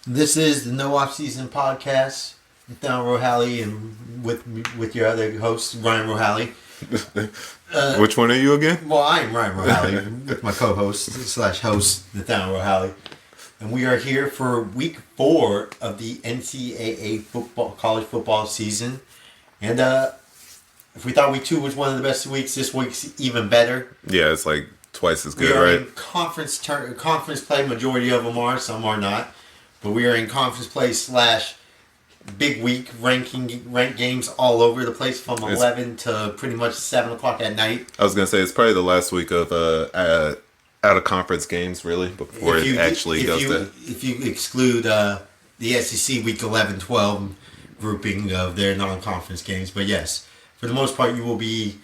This is the No Off Season podcast with Don Rohally and with your other host Ryan Rohally. Which one are you again? Well, I am Ryan Rohally with my co-host / host Nathaniel Rohally, and we are here for week 4 of the NCAA college football season. And if we thought week 2 was one of the best weeks, this week's even better. Yeah, it's like twice as good, we are right? in conference play. Majority of them are, some are not. But we are in conference play / big week ranked games all over the place from 11 to pretty much 7 o'clock at night. I was gonna say it's probably the last week of out of conference games, really, before it actually goes to. If you exclude the SEC week 11-12 grouping of their non-conference games, but yes, for the most part, you will be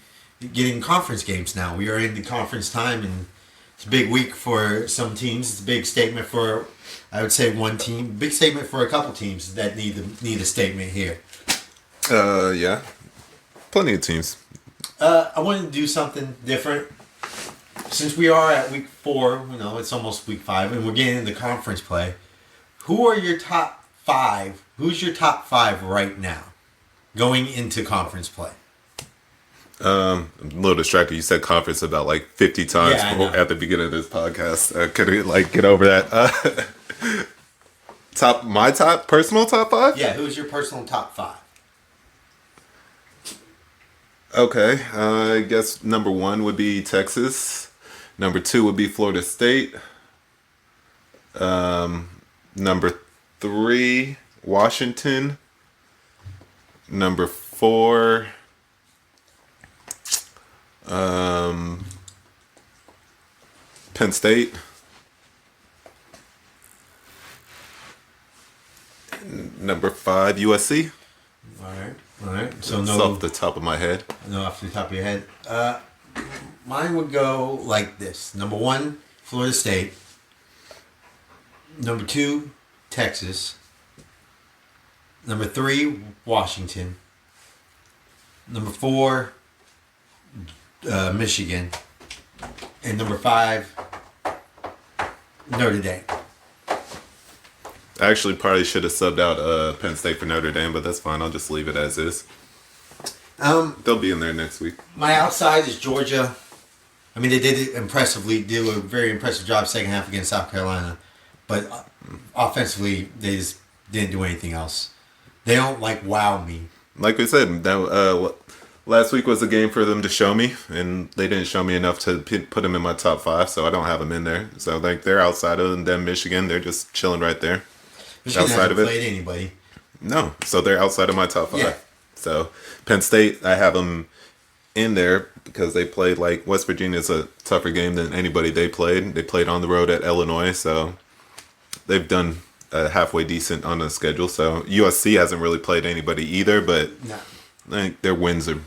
getting conference games now. We are in the conference time, and it's a big week for some teams. It's a big statement for, I would say, one team. Big statement for a couple teams that need a statement here. Yeah, plenty of teams. I wanted to do something different. Since we are at week 4, it's almost week 5, and we're getting into conference play. Who are your top 5? Who's your top 5 right now going into conference play? I'm a little distracted. You said conference about like 50 times at the beginning of this podcast. Could we get over that? My personal top 5? Yeah, who's your personal top 5? Okay, I guess number 1 would be Texas. Number 2 would be Florida State. Number 3, Washington. Number 4, Penn State. Number 5, USC. All right. So That's off the top of my head. No, off the top of your head. Mine would go like this. Number 1, Florida State. Number 2, Texas. Number 3, Washington. Number 4, Michigan. And number 5, Notre Dame. I actually probably should have subbed out Penn State for Notre Dame, but that's fine. I'll just leave it as is. They'll be in there next week. My outside is Georgia. I mean, they did do a very impressive job second half against South Carolina. But offensively, they just didn't do anything else. They don't, wow me. Like we said, last week was a game for them to show me, and they didn't show me enough to put them in my top 5, so I don't have them in there. So, they're outside of them, Michigan. They're just chilling right there. Michigan hasn't played anybody. No, so they're outside of my top 5. Yeah. So, Penn State, I have them in there because they played West Virginia's a tougher game than anybody they played. They played on the road at Illinois, so they've done halfway decent on the schedule. So USC hasn't really played anybody either, but I think their wins are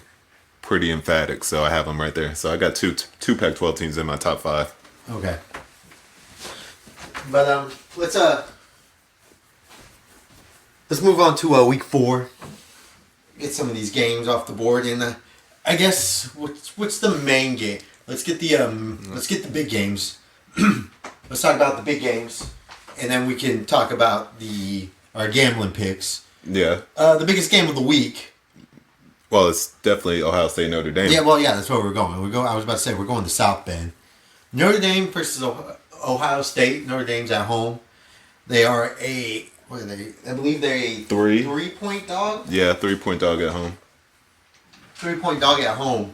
pretty emphatic, so I have them right there. So I got two Pac-12 teams in my top 5. Okay. But let's move on to week 4. Get some of these games off the board, and I guess what's the main game? Let's get the big games. Let's talk about the big games, and then we can talk about our gambling picks. Yeah. The biggest game of the week. Well, it's definitely Ohio State Notre Dame. Yeah. Well, yeah, that's where we're going. I was about to say we're going to South Bend. Notre Dame versus Ohio State. Notre Dame's at home. They are what are they? I believe they're a 3-point dog. Yeah, 3-point dog at home. 3-point dog at home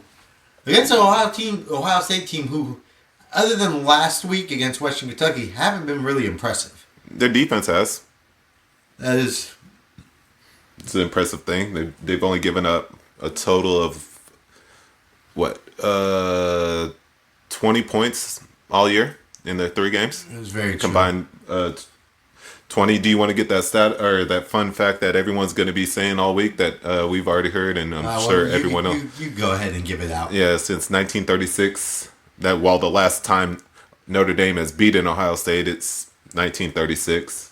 against an Ohio State team who, other than last week against Western Kentucky, haven't been really impressive. Their defense has. It's an impressive thing. They've only given up a total of 20 points all year in their 3 games. It was very combined. 20. Do you want to get that stat or that fun fact that everyone's going to be saying all week that we've already heard, and I'm sure everyone else. You go ahead and give it out. Yeah, since 1936, that while the last time Notre Dame has beaten Ohio State, it's 1936.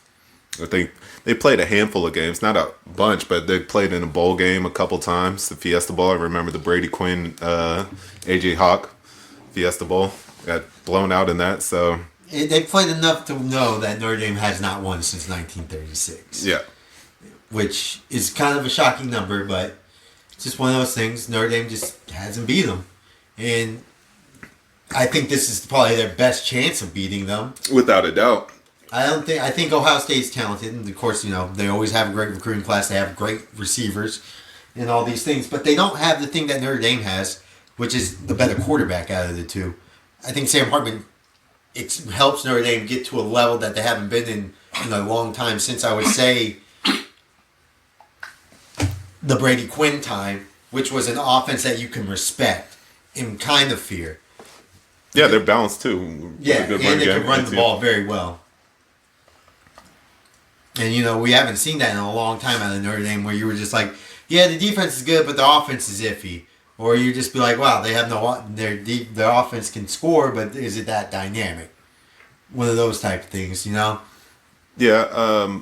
I think they played a handful of games, not a bunch, but they played in a bowl game a couple times. The Fiesta Bowl. I remember the Brady Quinn, AJ Hawk Fiesta Bowl got blown out in that. So They played enough to know that Notre Dame has not won since 1936. Yeah. Which is kind of a shocking number, but it's just one of those things. Notre Dame just hasn't beat them. And I think this is probably their best chance of beating them. Without a doubt. I think Ohio State's talented, and of course, they always have a great recruiting class. They have great receivers and all these things, but they don't have the thing that Notre Dame has, which is the better quarterback out of the two. I think Sam Hartman helps Notre Dame get to a level that they haven't been in a long time, since I would say the Brady Quinn time, which was an offense that you can respect and kind of fear. Yeah, they're balanced too. Yeah, and they can run the ball very well. And, we haven't seen that in a long time out of Notre Dame, where you were just like, yeah, the defense is good, but the offense is iffy. Or you just be like, wow, they have their offense can score, but is it that dynamic? One of those type of things, Yeah,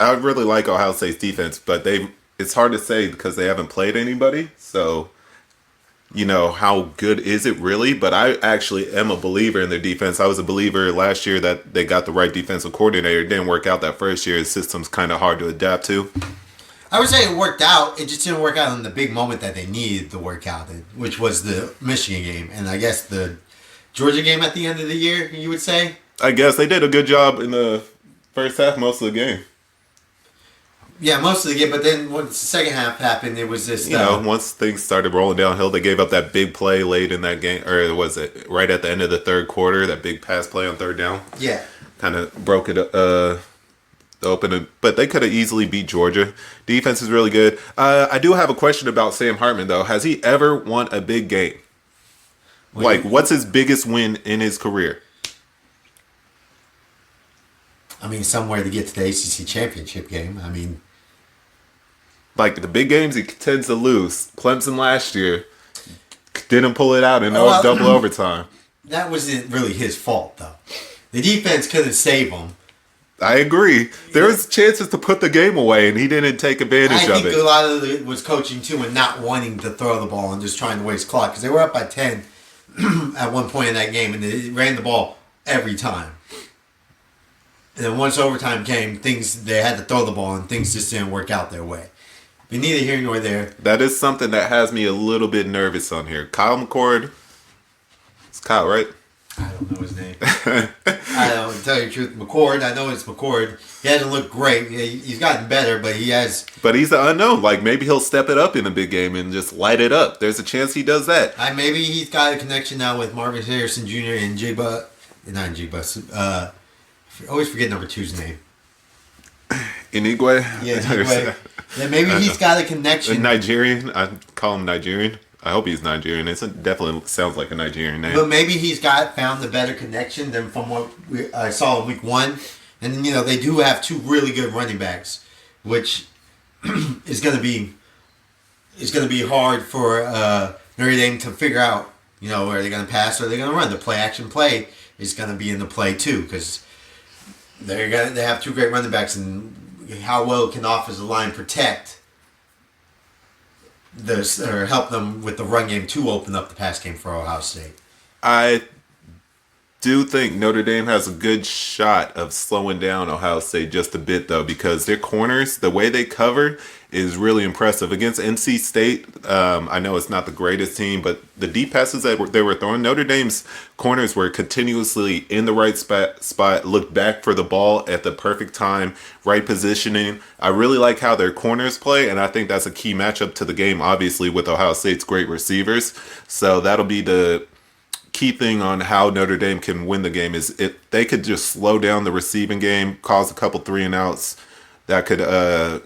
I really like Ohio State's defense, but it's hard to say because they haven't played anybody. So, how good is it really? But I actually am a believer in their defense. I was a believer last year that they got the right defensive coordinator. It didn't work out that first year. His system's kind of hard to adapt to. I would say it worked out. It just didn't work out in the big moment that they needed to work out in, which was the Michigan game. And I guess the Georgia game at the end of the year, you would say? I guess they did a good job in the first half, most of the game. Yeah, most of the game. But then once the second half happened, it was just... once things started rolling downhill, they gave up that big play late in that game. Or was it right at the end of the third quarter, that big pass play on third down? Yeah. Kind of broke it open, but they could have easily beat Georgia. Defense is really good. I do have a question about Sam Hartman, though. Has he ever won a big game? What's his biggest win in his career? I mean, somewhere to get to the ACC championship game. I mean... the big games, he tends to lose. Clemson last year didn't pull it out, and that was double overtime. That wasn't really his fault, though. The defense couldn't save him. I agree. There was chances to put the game away, and he didn't take advantage of it. I think a lot of it was coaching, too, and not wanting to throw the ball and just trying to waste clock. Because they were up by 10 at one point in that game, and they ran the ball every time. And then once overtime came, they had to throw the ball, and things just didn't work out their way. But neither here nor there. That is something that has me a little bit nervous on here. Kyle McCord. It's Kyle, right? I don't know his name. I don't tell you the truth. McCord, I know it's McCord. He hasn't looked great. He's gotten better, but he has... But he's the unknown. Maybe he'll step it up in a big game and just light it up. There's a chance he does that. Maybe he's got a connection now with Marvin Harrison Jr. and J-Bus. Not J-Bus. I always forget number 2's name. Inigwe? Yeah, Inigwe. Yeah, maybe he's got a connection. Nigerian? I call him Nigerian. I hope he's Nigerian. It definitely sounds like a Nigerian name. But maybe he's found a better connection than from what I saw in week 1. And, they do have 2 really good running backs, which is going to be hard for Notre Dame to figure out, are they going to pass or are they going to run? The play-action play is going to be in the play, too, because they have 2 great running backs, and how well can the offensive line protect this or help them with the run game to open up the pass game for Ohio State? I do think Notre Dame has a good shot of slowing down Ohio State just a bit, though, because their corners, the way they cover, is really impressive. Against NC State, I know it's not the greatest team, but the deep passes that they were throwing, Notre Dame's corners were continuously in the right spot, looked back for the ball at the perfect time, right positioning. I really like how their corners play, and I think that's a key matchup to the game, obviously, with Ohio State's great receivers. So that'll be the key thing on how Notre Dame can win the game, is if they could just slow down the receiving game, cause a couple 3-and-outs, that could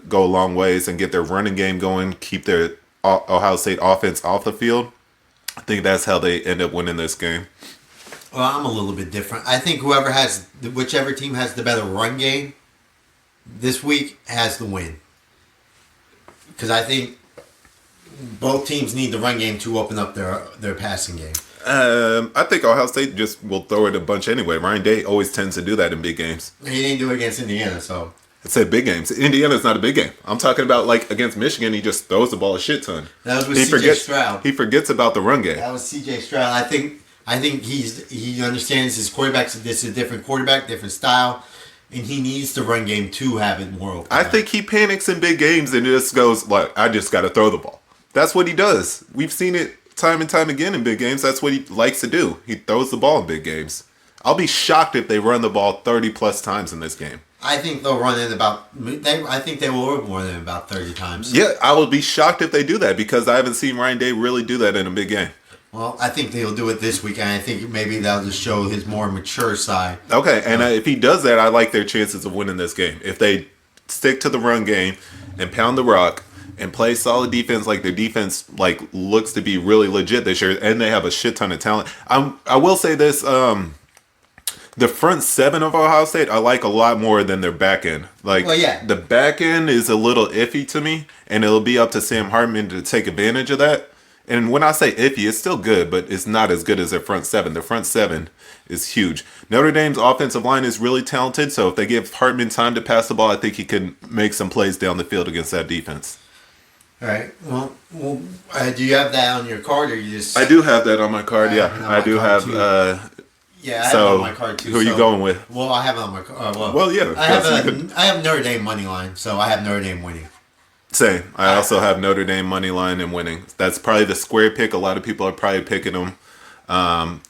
go a long ways, and get their running game going, keep their Ohio State offense off the field. I think that's how they end up winning this game. Well, I'm a little bit different. I think whichever team has the better run game this week has the win. Because I think both teams need the run game to open up their passing game. I think Ohio State just will throw it a bunch anyway. Ryan Day always tends to do that in big games. He didn't do it against Indiana, so... I said big games. Indiana's not a big game. I'm talking about against Michigan, he just throws the ball a shit ton. That was with C.J. Stroud. He forgets about the run game. That was C.J. Stroud. I think I think he understands his quarterbacks. This is a different quarterback, different style, and he needs the run game to have it more open. I think he panics in big games and just goes like, "I just got to throw the ball." That's what he does. We've seen it time and time again in big games. That's what he likes to do. He throws the ball in big games. I'll be shocked if they run the ball 30 plus times in this game. I think they'll run it about. I think they will run it about 30 times. Yeah, I would be shocked if they do that because I haven't seen Ryan Day really do that in a big game. Well, I think they'll do it this week, and I think maybe that'll just show his more mature side. Okay, and if he does that, I like their chances of winning this game. If they stick to the run game and pound the rock and play solid defense, like their defense like looks to be really legit this year, and they have a shit ton of talent. I will say this: the front seven of Ohio State I like a lot more than their back end. Like, Well, yeah. the back end is a little iffy to me, and it'll be up to Sam Hartman to take advantage of that. And when I say iffy, it's still good, but it's not as good as their front seven. The front seven is huge. Notre Dame's offensive line is really talented, so if they give Hartman time to pass the ball, I think he can make some plays down the field against that defense. All right. Well, do you have that on your card, or you just? I do have that on my card. I Yeah, have it on I my do card, have. too. Yeah, I have it on my card too. Who are you going with? Well, I have it on my card. Well, yeah, I have that's good. I have Notre Dame money line, so I have Notre Dame winning. Same. I also have Notre Dame money line and winning. That's probably the square pick. A lot of people are probably picking them. I've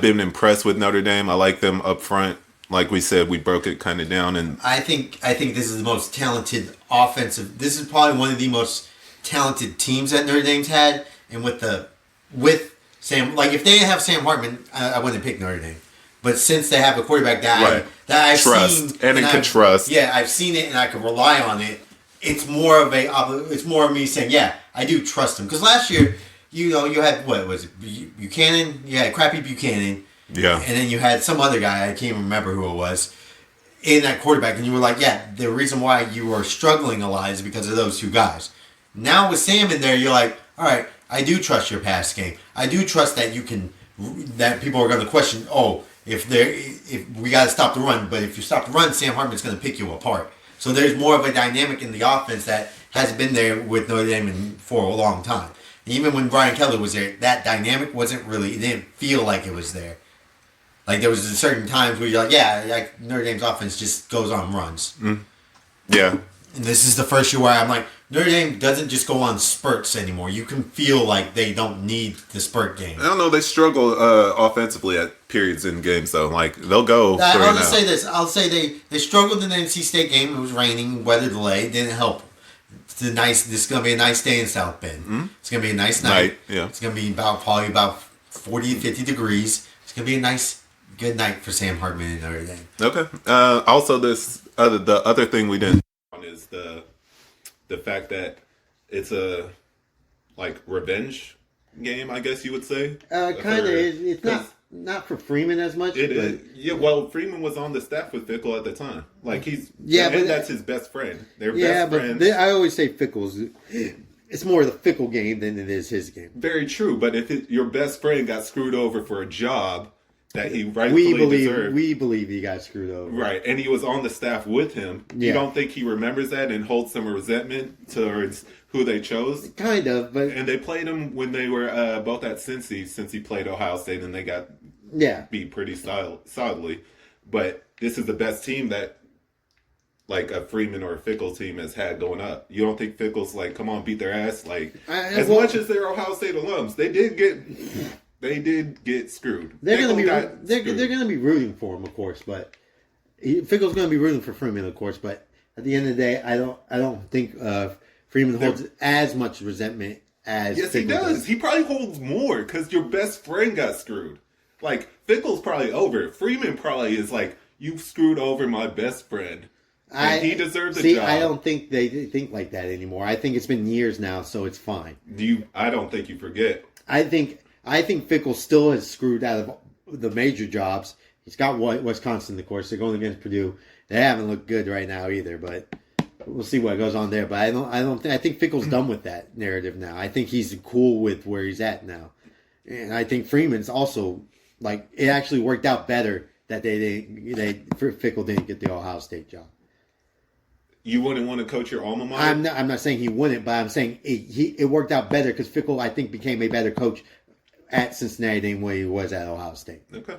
been impressed with Notre Dame. I like them up front. Like we said, we broke it kind of down, and I think this is the most talented offensive. This is probably one of the most talented teams that Notre Dame's had, and with Sam, like if they didn't have Sam Hartman, I wouldn't pick Notre Dame. But since they have a quarterback that I've trust seen and can trust, yeah, I've seen it and I can rely on it. It's more of me saying, yeah, I do trust him. Because last year, you had what was it, Buchanan? You had crappy Buchanan. yeah, And then you had some other guy, I can't remember who it was, in that quarterback. And you were like, yeah, the reason why you were struggling a lot is because of those two guys. Now with Sam in there, you're like, all right, I do trust your pass game. I do trust that that people are going to question, if we got to stop the run. But if you stop the run, Sam Hartman's going to pick you apart. So there's more of a dynamic in the offense that hasn't been there with Notre Dame for a long time. And even when Brian Kelly was there, that dynamic it didn't feel like it was there. Like there was certain times where you're like, like Notre Dame's offense just goes on runs. yeah. And this is the first year where I'm like, Notre Dame doesn't just go on spurts anymore. You can feel like they don't need the spurt game. I don't know. They struggle offensively at periods in games, though. Like they'll go. I'll just say this. I'll say they struggled in the NC State game. It was raining, weather delay. Didn't help. This is going to be a nice day in South Bend. Mm-hmm. It's going to be a nice night. Yeah. It's going to be probably about 40 to 50 degrees. It's going to be a nice, good night for Sam Hartman and Notre Dame. Okay. Also, the other thing we didn't on is the fact that it's a revenge game, I guess you would say. Kind of. It's not for Freeman as much. It is. Yeah, well, Freeman was on the staff with Fickle at the time. Like but that's his best friend. They're best friends. I always say Fickle's. It's more the Fickle game than it is his game. Very true, but if your best friend got screwed over for a job that he rightfully deserved. We believe he got screwed over. Right, and he was on the staff with him. Yeah. You don't think he remembers that and holds some resentment towards who they chose? Kind of, but... And they played him when they were both at Cincy, since he played Ohio State, and they got beat pretty solidly. But this is the best team that like a Freeman or a Fickle team has had going up. You don't think Fickle's like, come on, beat their ass? Like, much as they're Ohio State alums, they did get screwed. They're gonna be rooting for him, of course, but Fickle's gonna be rooting for Freeman, of course. But at the end of the day, I don't think Freeman holds as much resentment as yes, Fickle he does. He probably holds more because your best friend got screwed. Like Fickle's probably over it. Freeman probably is like, you screwed over my best friend. And he deserves the job. I don't think they think like that anymore. I think it's been years now, so it's fine. I don't think you forget. I think Fickle still is screwed out of the major jobs. He's got Wisconsin, of course. They're going against Purdue. They haven't looked good right now either, but we'll see what goes on there. But I think Fickle's done with that narrative now. I think he's cool with where he's at now. And I think Freeman's also, like, it actually worked out better that Fickle didn't get the Ohio State job. You wouldn't want to coach your alma mater? I'm not saying he wouldn't, but I'm saying it worked out better because Fickle, I think, became a better coach at Cincinnati than what he was at Ohio State. Okay.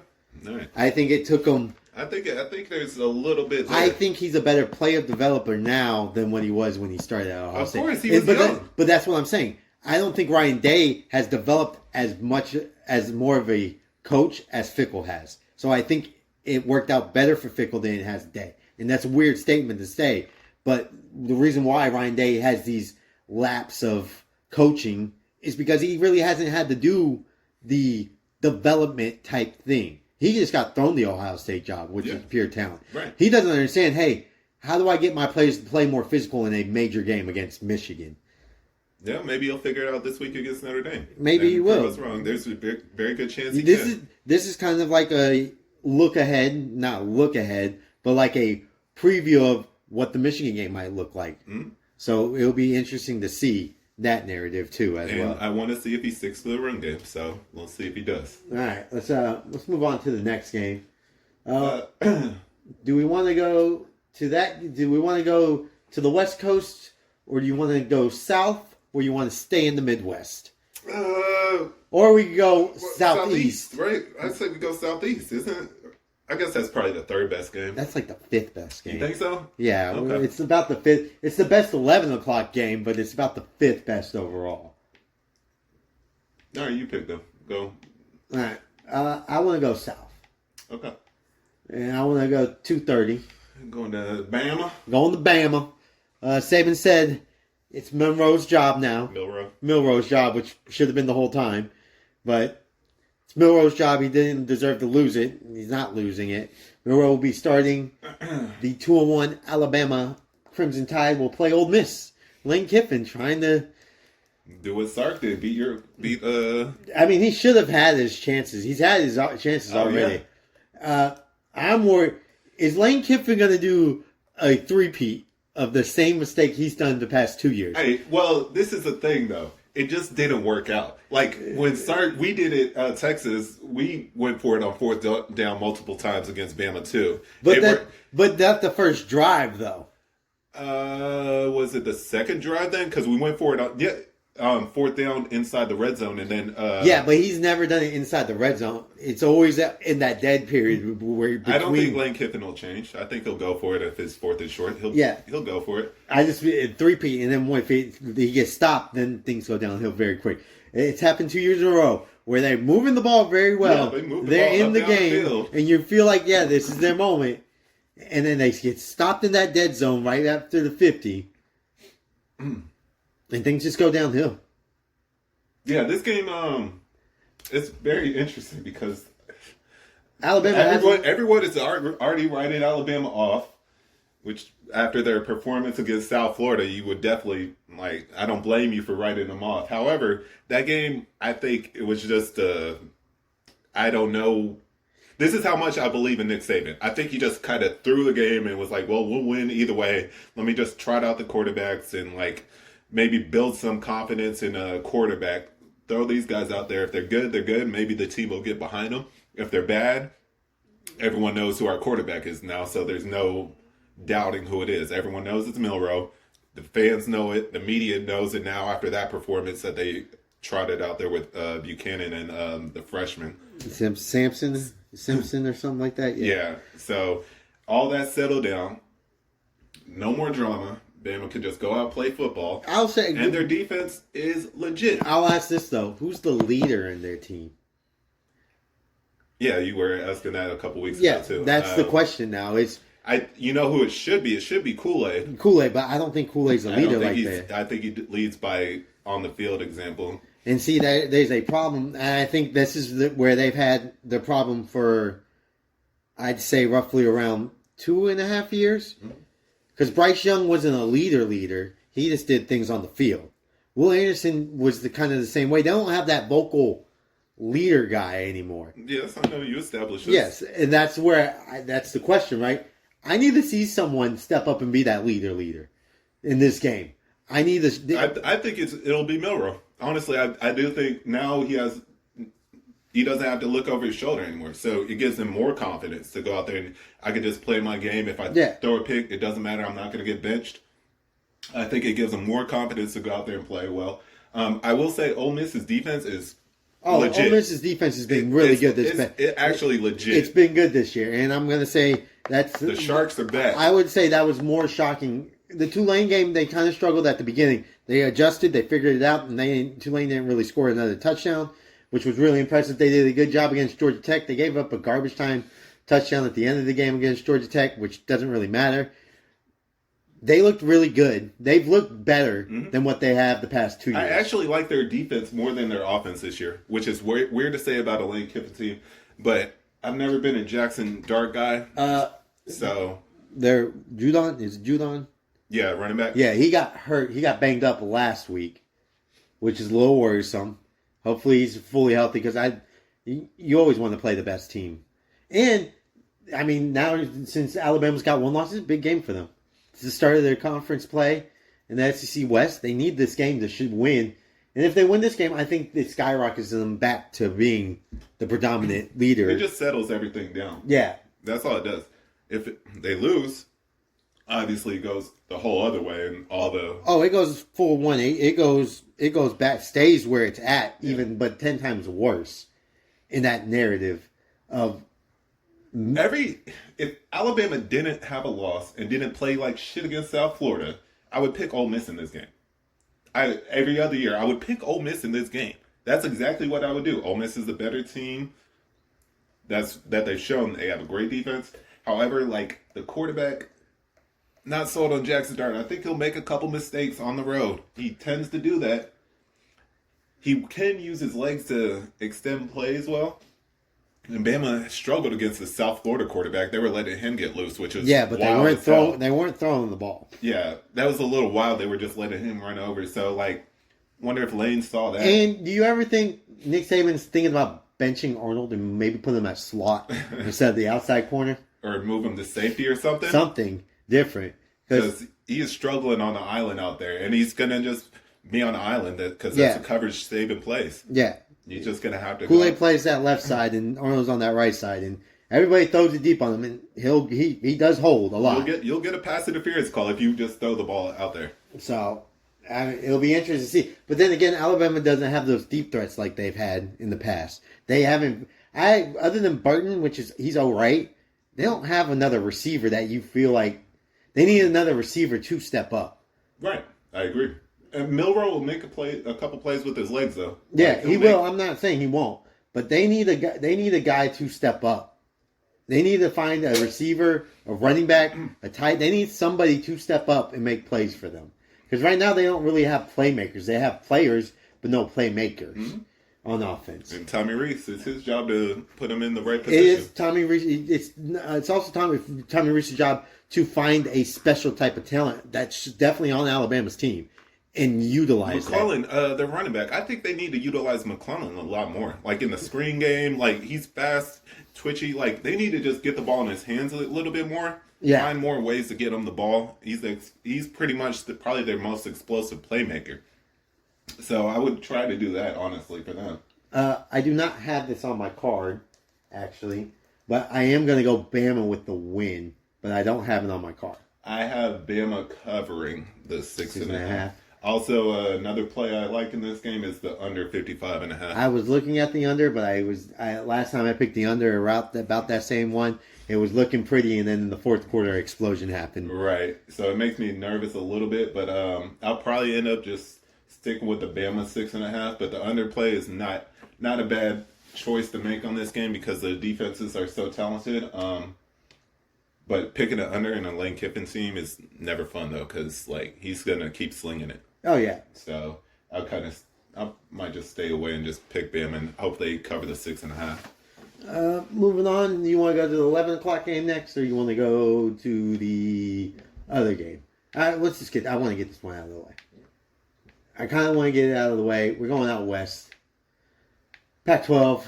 All right. I think it took him. I think there's a little bit there. I think he's a better player developer now than what he was when he started at Ohio State. Of course, he was but young. but that's what I'm saying. I don't think Ryan Day has developed as much as more of a coach as Fickle has. So I think it worked out better for Fickle than it has Day. And that's a weird statement to say. But the reason why Ryan Day has these laps of coaching is because he really hasn't had to do the development type thing. He just got thrown the Ohio State job, which is pure talent. Right. He doesn't understand, hey, how do I get my players to play more physical in a major game against Michigan? Yeah, maybe he'll figure it out this week against Notre Dame. Maybe he will. What's wrong? There's a very good chance he can. This is kind of like a look ahead, not look ahead, but like a preview of what the Michigan game might look like. Mm-hmm. So it'll be interesting to see that narrative too as well. I want to see if he sticks to the run game, so we'll see if he does. All right, let's move on to the next game. Do we want to go to that? Do we want to go to the West Coast, or do you want to go south, or you want to stay in the Midwest? Or we could go southeast. Right? I'd say we go southeast, isn't it? I guess that's probably the third best game. That's like the fifth best game. You think so? Yeah, Okay. It's about the fifth. It's the best 11 o'clock game, but it's about the fifth best overall. All right, you pick them. Go. All right, I want to go south, Okay. and I want to go 2:30. Going to Bama. Going to Bama. Saban said it's Monroe's job now. Milroe's job, which should have been the whole time, but it's Milroe's job. He didn't deserve to lose it. He's not losing it. Milroe will be starting. The 2-1 Alabama Crimson Tide will play Ole Miss. Lane Kiffin trying to do what Sark did. Beat. I mean, he should have had his chances. He's had his chances already. Yeah. I'm worried. Is Lane Kiffin going to do a three-peat of the same mistake he's done the past 2 years? Hey, well, this is the thing, though. It just didn't work out. Like, when we did it, Texas, we went for it on fourth down multiple times against Bama, too. But that's the first drive, though. Was it the second drive, then? Because we went for it on, fourth down inside the red zone, and then... yeah, but he's never done it inside the red zone. It's always in that dead period where between... I don't think Lane Kiffin will change. I think he'll go for it if his fourth is short. He'll go for it. I just three-peat, and then if he gets stopped, then things go downhill very quick. It's happened 2 years in a row where they're moving the ball very well. Yeah, they move the they're ball in the up game, downfield. and you feel like, yeah, this is their moment. And then they get stopped in that dead zone right after the 50. And things just go downhill. Yeah, this game, it's very interesting because Alabama everyone is already writing Alabama off, which after their performance against South Florida, you would definitely, I don't blame you for writing them off. However, that game, I think it was just, I don't know. This is how much I believe in Nick Saban. I think he just kind of threw the game and was like, well, we'll win either way. Let me just trot out the quarterbacks and, maybe build some confidence in a quarterback. Throw these guys out there. If they're good, they're good. Maybe the team will get behind them. If they're bad, everyone knows who our quarterback is now, so there's no doubting who it is. Everyone knows it's Milroe. The fans know it. The media knows it now after that performance that they trotted out there with Buchanan and the freshman. Simpson or something like that? Yeah. So all that settled down. No more drama. Bama could just go out and play football. I'll say, and their defense is legit. I'll ask this, though. Who's the leader in their team? Yeah, you were asking that a couple weeks ago, too. Yeah, that's the question now. You know who it should be? It should be Kool-Aid. Kool-Aid, but I don't think Kool-Aid's a leader like that. I think he leads by on-the-field example. And see, there's a problem. And I think this is where they've had the problem for, I'd say, roughly around 2.5 years. Because Bryce Young wasn't a leader. He just did things on the field. Will Anderson was kind of the same way. They don't have that vocal leader guy anymore. Yes, I know you established this. Yes, and that's where that's the question, right? I need to see someone step up and be that leader in this game. I need this. I think it'll be Milroe. Honestly, I do think now he doesn't have to look over his shoulder anymore. So it gives him more confidence to go out there and I can just play my game. If I throw a pick, it doesn't matter. I'm not going to get benched. I think it gives him more confidence to go out there and play well. I will say Ole Miss's defense is Oh, legit. Ole Miss's defense has been really good It actually legit. It's been good this year, and I'm going to say that's the Sharks are back. I would say that was more shocking. The Tulane game, they kind of struggled at the beginning. They adjusted, they figured it out, and Tulane didn't really score another touchdown, which was really impressive. They did a good job against Georgia Tech. They gave up a garbage time touchdown at the end of the game against Georgia Tech, which doesn't really matter. They looked really good. They've looked better than what they have the past 2 years. I actually like their defense more than their offense this year, which is weird to say about a Lane Kiffin team, but I've never been a Jackson Dart guy. So they're Judon. Is it Judon? Yeah, running back. Yeah, he got hurt. He got banged up last week, which is a little worrisome. Hopefully he's fully healthy because you always want to play the best team. And, I mean, now since Alabama's got one loss, it's a big game for them. It's the start of their conference play in the SEC West. They need this game to win. And if they win this game, I think it skyrockets them back to being the predominant leader. It just settles everything down. Yeah. That's all it does. If they lose, obviously it goes the whole other way and all the... Oh, it goes full 180. It goes back, stays where it's at, even, but 10 times worse in that narrative of... If Alabama didn't have a loss and didn't play like shit against South Florida, I would pick Ole Miss in this game. Every other year, I would pick Ole Miss in this game. That's exactly what I would do. Ole Miss is the better team. That they've shown they have a great defense. However, like the quarterback, not sold on Jackson Dart. I think he'll make a couple mistakes on the road. He tends to do that. He can use his legs to extend plays well. And Bama struggled against the South Florida quarterback. They were letting him get loose, which is but they weren't throwing the ball. Yeah, that was a little wild. They were just letting him run over. So, like, wonder if Lane saw that. And do you ever think Nick Saban's thinking about benching Arnold and maybe putting him at slot instead of the outside corner? Or move him to safety or something? Something different. Because he is struggling on the island out there. And he's going to just be on the island because that's a coverage Saban plays. Yeah. He's just going to have to Kool-Aid plays that left side and Arnold's on that right side. And everybody throws it deep on him. And he does hold a lot. You'll get a pass interference call if you just throw the ball out there. So, it'll be interesting to see. But then again, Alabama doesn't have those deep threats like they've had in the past. They haven't... other than Burton, he's all right, they don't have another receiver that you feel like... They need another receiver to step up. Right. I agree. And Milroe will make a couple plays with his legs, though. Yeah, he will. I'm not saying he won't. But they need a guy. They need a guy to step up. They need to find a receiver, a running back, a tight. They need somebody to step up and make plays for them. Because right now they don't really have playmakers. They have players, but no playmakers on offense. And Tommy Rees, it's his job to put him in the right position. It is Tommy Rees. It's also Tommy Rees' job to find a special type of talent that's definitely on Alabama's team. And utilize McClellan, their running back. I think they need to utilize McClellan a lot more. Like in the screen game, like he's fast, twitchy. Like they need to just get the ball in his hands a little bit more. Yeah. Find more ways to get him the ball. He's pretty much probably their most explosive playmaker. So I would try to do that, honestly, for them. I do not have this on my card, actually. But I am going to go Bama with the win. But I don't have it on my card. I have Bama covering the 6.5. Also, another play I like in this game is the under 55.5. I was looking at the under, but last time I picked the under about that same one, it was looking pretty, and then in the fourth quarter, explosion happened. Right. So it makes me nervous a little bit, but I'll probably end up just sticking with the Bama 6.5. But the underplay is not a bad choice to make on this game because the defenses are so talented. But picking an under in a Lane Kiffin team is never fun though, because like he's gonna keep slinging it. Oh yeah. So I might just stay away and just pick Bama and hope they cover the 6.5. Moving on, you want to go to the 11 o'clock game next, or you want to go to the other game? I want to get this one out of the way. I kind of want to get it out of the way. We're going out west. Pac-12.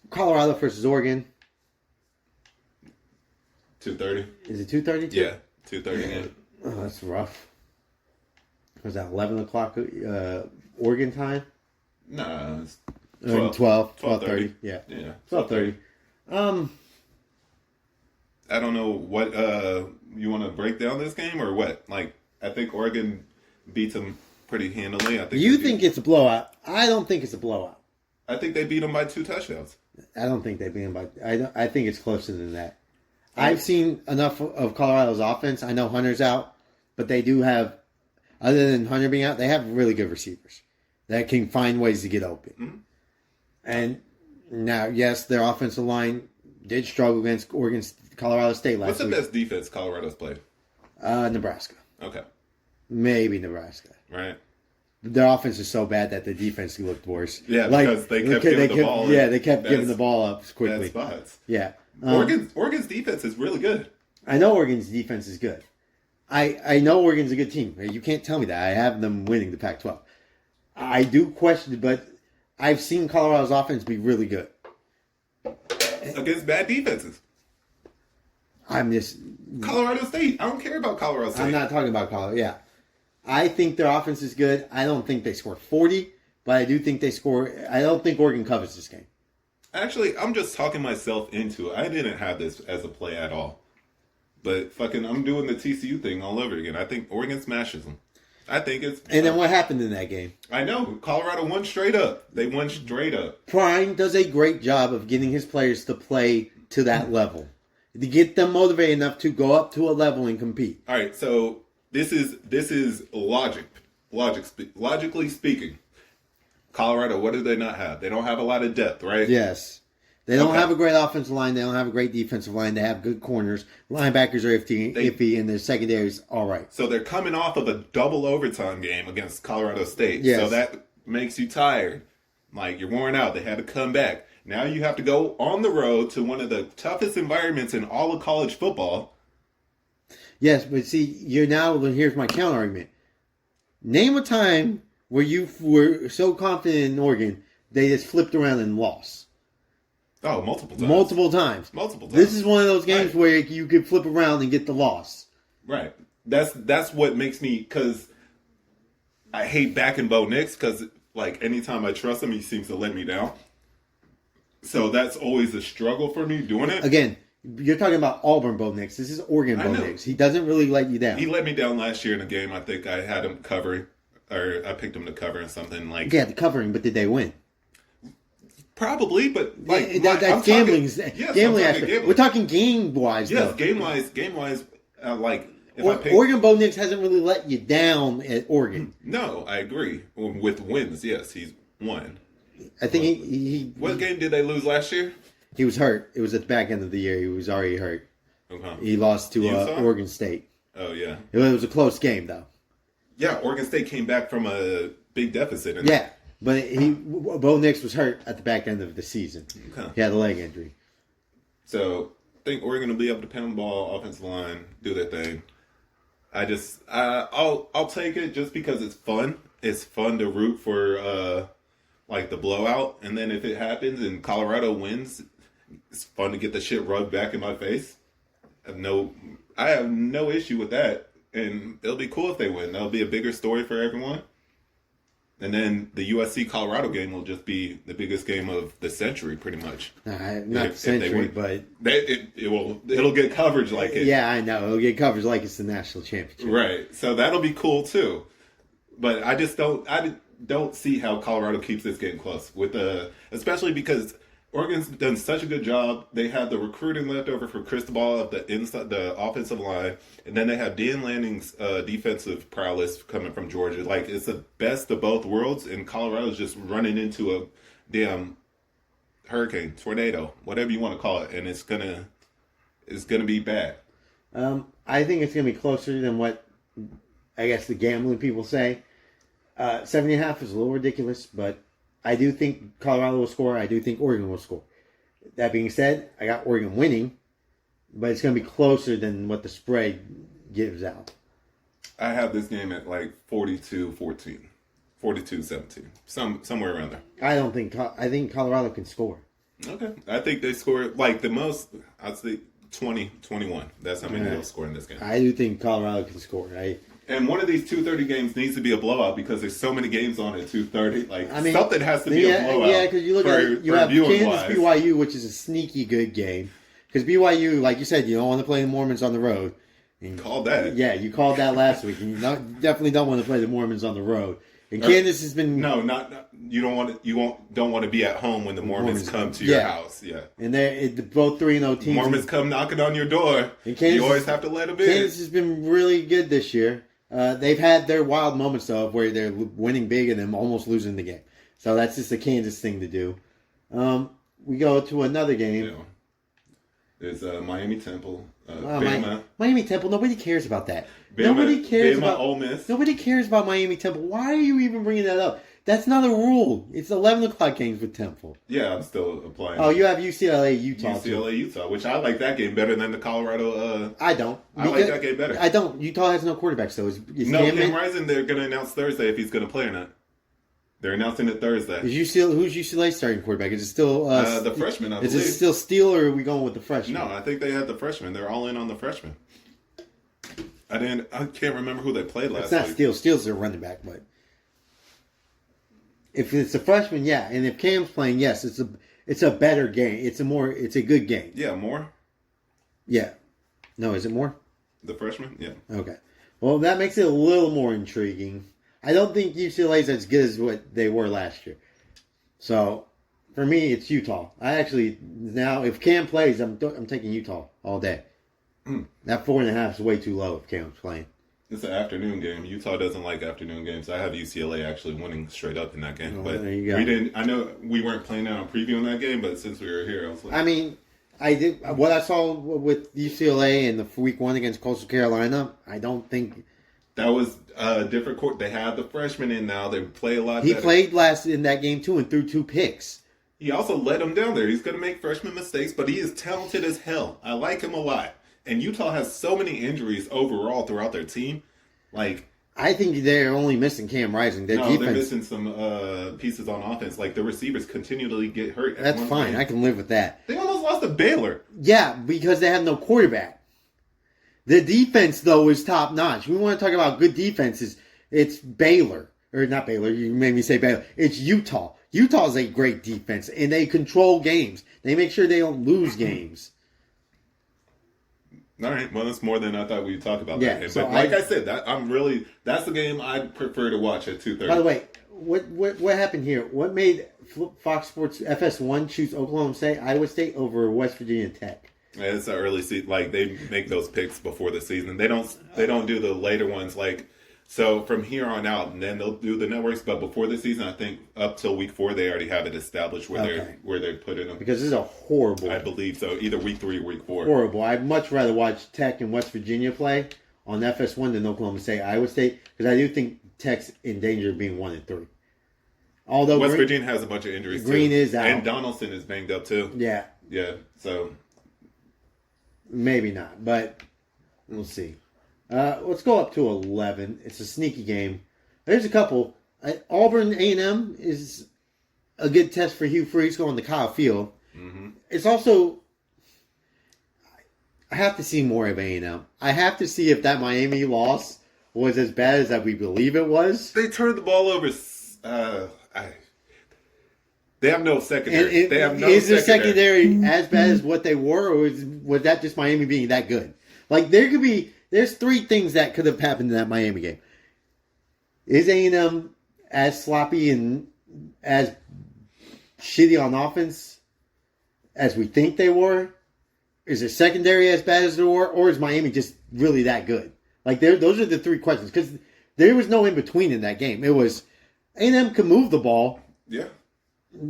Colorado versus Oregon. 2:30. Is it 2:30? Yeah, 2:30 game. Oh, that's rough. Was that 11 o'clock Oregon time? Nah, it's 12:30. Yeah. 12:30. I don't know what you want to break down this game or what. Like, I think Oregon beats them pretty handily. I think you think it's a blowout. I don't think it's a blowout. I think they beat them by 2 touchdowns. I don't think they beat him by. I think it's closer than that. I've seen enough of Colorado's offense. I know Hunter's out, but they do have, other than Hunter being out, they have really good receivers that can find ways to get open. Mm-hmm. And now, yes, their offensive line did struggle against Colorado State last What's the week. best defense Colorado's played? Nebraska, Okay, maybe Nebraska. right. Their offense is so bad that the defense looked worse. Yeah, because they kept giving the ball. Yeah, they kept giving Bad- the ball up Bad quickly. spots. Yeah. Oregon's defense is really good. I know Oregon's defense is good. I know Oregon's a good team. You can't tell me that. I have them winning the Pac-12. I do question it, but I've seen Colorado's offense be really good. Against bad defenses. I'm just... Colorado State. I don't care about Colorado State. I'm not talking about Colorado. Yeah. I think their offense is good. I don't think they score 40, but I do think they score... I don't think Oregon covers this game. Actually, I'm just talking myself into it. I didn't have this as a play at all. But fucking, I'm doing the TCU thing all over again. I think Oregon smashes them. I think it's... And then what happened in that game? I know. Colorado won straight up. They won straight up. Prime does a great job of getting his players to play to that level. To get them motivated enough to go up to a level and compete. All right, so this is logically speaking. Colorado, what do they not have? They don't have a lot of depth, right? Yes. They don't Okay. have a great offensive line. They don't have a great defensive line. They have good corners. Linebackers are iffy, and their secondary is all right. So they're coming off of a double overtime game against Colorado State. Yes. So that makes you tired. Like, you're worn out. They had to come back. Now you have to go on the road to one of the toughest environments in all of college football. Yes, but see, here's my counter argument. Name a time where you were so confident in Oregon, they just flipped around and lost. Oh, multiple times. Multiple times. Multiple times. This is one of those games Right. where you could flip around and get the loss. Right. That's what makes me, because I hate backing Bo Nix, because like anytime I trust him, he seems to let me down. So that's always a struggle for me doing it. Again, you're talking about Auburn Bo Nix. This is Oregon I Bo know. Nix. He doesn't really let you down. He let me down last year in a game. I think I had him cover, or I picked him to cover in something like. Yeah, the covering, but did they win? Probably, but like Yeah, that's gambling. Gambling aspect. gambling. We're talking game wise, Yes, though. game wise, like if I pick, Oregon Bo Nix hasn't really let you down at Oregon. no, I agree with wins. Yes, he's won. I think he What game did they lose last year? he was hurt. It was at the back end of the year. He was already hurt. Okay. He lost to Utah? Oregon State. Oh yeah, It was a close game, though. yeah. Oregon State came back from a big deficit. And Yeah, but Bo Nix was hurt at the back end of the season. Okay. He had a leg injury. So I think Oregon will be able to pound the ball, offensive line, do their thing. I'll take it just because it's fun. It's fun to root for like the blowout, and then if it happens and Colorado wins, it's fun to get the shit rubbed back in my face. I have no issue with that, and it'll be cool if they win. That'll be a bigger story for everyone. And then the USC Colorado game will just be the biggest game of the century, pretty much. Not If the they century, win. but It'll get coverage like it. yeah, I know. It'll get coverage like it's the national championship. Right. So that'll be cool too. But I just don't see how Colorado keeps this game close especially because Oregon's done such a good job. They have the recruiting left over for Cristobal of the offensive line, and then they have Dan Lanning's defensive prowess coming from Georgia. Like, it's the best of both worlds, and Colorado's just running into a damn hurricane, tornado, whatever you want to call it, and it's gonna be bad. I think it's going to be closer than what I guess the gambling people say. 7.5 is a little ridiculous, but I do think Colorado will score. I do think Oregon will score. That being said, I got Oregon winning, but it's going to be closer than what the spread gives out. I have this game at like 42-14, 42-17, somewhere around there. I think Colorado can score. Okay. I think they score like the most, I'd say 20-21. That's how many they'll score in this game. I do think Colorado can score. And one of these 2:30 games needs to be a blowout because there's so many games on at 2:30. Like, I mean, something has to be a blowout. Yeah, because you look at it, you have viewing Kansas BYU, which is a sneaky good game. Because BYU, like you said, you don't want to play the Mormons on the road. Call that. Yeah, you called that last week, and you definitely don't want to play the Mormons on the road. And Kansas has been No, not you don't want to. Don't want to be at home when the Mormons come to your house. Yeah, and they're both 3-0 teams. Mormons come knocking on your door. And Kansas, you always have to let them in. Kansas has been really good this year. They've had their wild moments though, where they're winning big and then almost losing the game. So that's just a Kansas thing to do. We go to another game. You know, there's Miami Temple, Bama. Miami Temple. Nobody cares about that. Bama, Nobody cares Bama, about Ole Miss. Nobody cares about Miami Temple. Why are you even bringing that up? That's not a rule. It's 11 o'clock games with Temple. Yeah, I'm still applying. Oh, you have UCLA, Utah. UCLA, Utah, which I like that game better than the Colorado. I don't. I like that game better. I don't. Utah has no quarterback, so it's no, Cam Rising, they're going to announce Thursday if he's going to play or not. They're announcing it Thursday. Who's UCLA starting quarterback? Is it still the freshman? I believe. Is it still Steele, or are we going with the freshman? No, I think they had the freshman. They're all in on the freshman. I can't remember who they played last It's not week. Steele. Steele's their running back, but if it's a freshman, yeah, and if Cam's playing, yes, it's a better game. It's a good game. Yeah, more. Yeah. No, is it more? The freshman? Yeah. Okay. Well, that makes it a little more intriguing. I don't think UCLA's as good as what they were last year. So, for me, it's Utah. I actually now, if Cam plays, I'm taking Utah all day. That 4.5 is way too low if Cam's playing. It's an afternoon game. Utah doesn't like afternoon games. I have UCLA actually winning straight up in that game. Well, but there you go. we didn't. I know we weren't planning on previewing that game, but since we were here, I was like, I mean, I did what I saw with UCLA in the week 1 against Coastal Carolina. I don't think that was a different court. They have the freshmen in now. They play a lot he better. played last in that game too and threw 2 picks. He also let him down there. He's going to make freshman mistakes, but he is talented as hell. I like him a lot. And Utah has so many injuries overall throughout their team. Like, I think they're only missing Cam Rising. Their no, defense, they're missing some pieces on offense. Like, the receivers continually get hurt. at that's one fine. point. I can live with that. They almost lost to Baylor. Yeah, because they have no quarterback. The defense, though, is top notch. We want to talk about good defenses. It's Baylor. Or not Baylor. You made me say Baylor. It's Utah. Utah's a great defense, and they control games. They make sure they don't lose games. All right. Well, that's more than I thought we'd talk about Yeah, that game. so But like I said, that's the game I'd prefer to watch at 2:30. By the way, what happened here? What made Fox Sports FS1 choose Oklahoma State, Iowa State over West Virginia Tech? It's an early season. Like, they make those picks before the season. They don't do the later ones. Like, so from here on out, and then they'll do the networks. But before the season, I think up till week 4, they already have it established where they're putting them. Because this is a horrible. I believe so. Either week 3 or week 4. Horrible. I'd much rather watch Tech and West Virginia play on FS1 than Oklahoma State, Iowa State, because I do think Tech's in danger of being 1-3. Although West Virginia has a bunch of injuries. Green too. is out. And Donaldson is banged up too. Yeah, Yeah. So maybe not, but we'll see. Let's go up to 11. It's a sneaky game. There's a couple. Auburn A&M is a good test for Hugh Freeze going to Kyle Field. mm-hmm. It's also, I have to see more of A&M. I have to see if that Miami loss was as bad as that we believe it was. They turned the ball over. They have no secondary. They have no is the secondary as bad as what they were, or was that just Miami being that good? Like, there's 3 things that could have happened in that Miami game. Is A&M as sloppy and as shitty on offense as we think they were? Is their secondary as bad as they were? Or is Miami just really that good? Like, those are the 3 questions. Because there was no in-between in that game. It was A&M could move the ball. Yeah.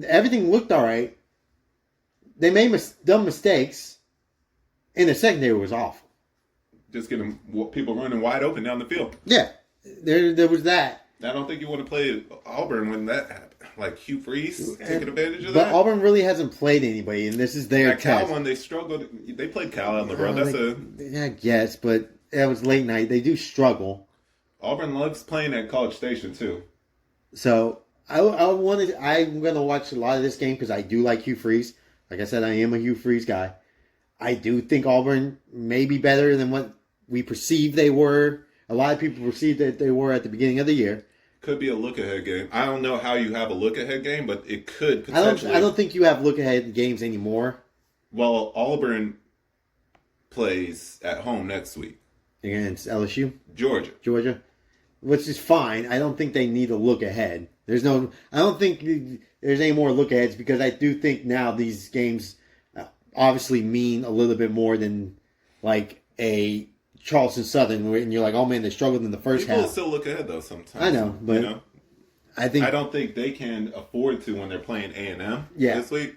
Everything looked all right. They made dumb mistakes. And the secondary was awful. Just getting people running wide open down the field. Yeah. There was that. I don't think you want to play Auburn when that happened. Like Hugh Freeze taking advantage of But that. Auburn really hasn't played anybody, and this is their That Cal test. one, they struggled. They played Cal on the road. I guess, but it was late night. They do struggle. Auburn loves playing at College Station too. So I'm going to watch a lot of this game because I do like Hugh Freeze. Like I said, I am a Hugh Freeze guy. I do think Auburn may be better than what we perceive they were. A lot of people perceived that they were at the beginning of the year. Could be a look-ahead game. I don't know how you have a look-ahead game, but it could potentially. I don't think you have look-ahead games anymore. Well, Auburn plays at home next week. Against LSU? Georgia. which is fine. I don't think they need to look ahead. I don't think there's any more look aheads because I do think now these games obviously mean a little bit more than like a Charleston Southern, and you're like, oh man, they struggled in the first People half. still look ahead though sometimes. I know, but I don't think they can afford to when they're playing A&M this week.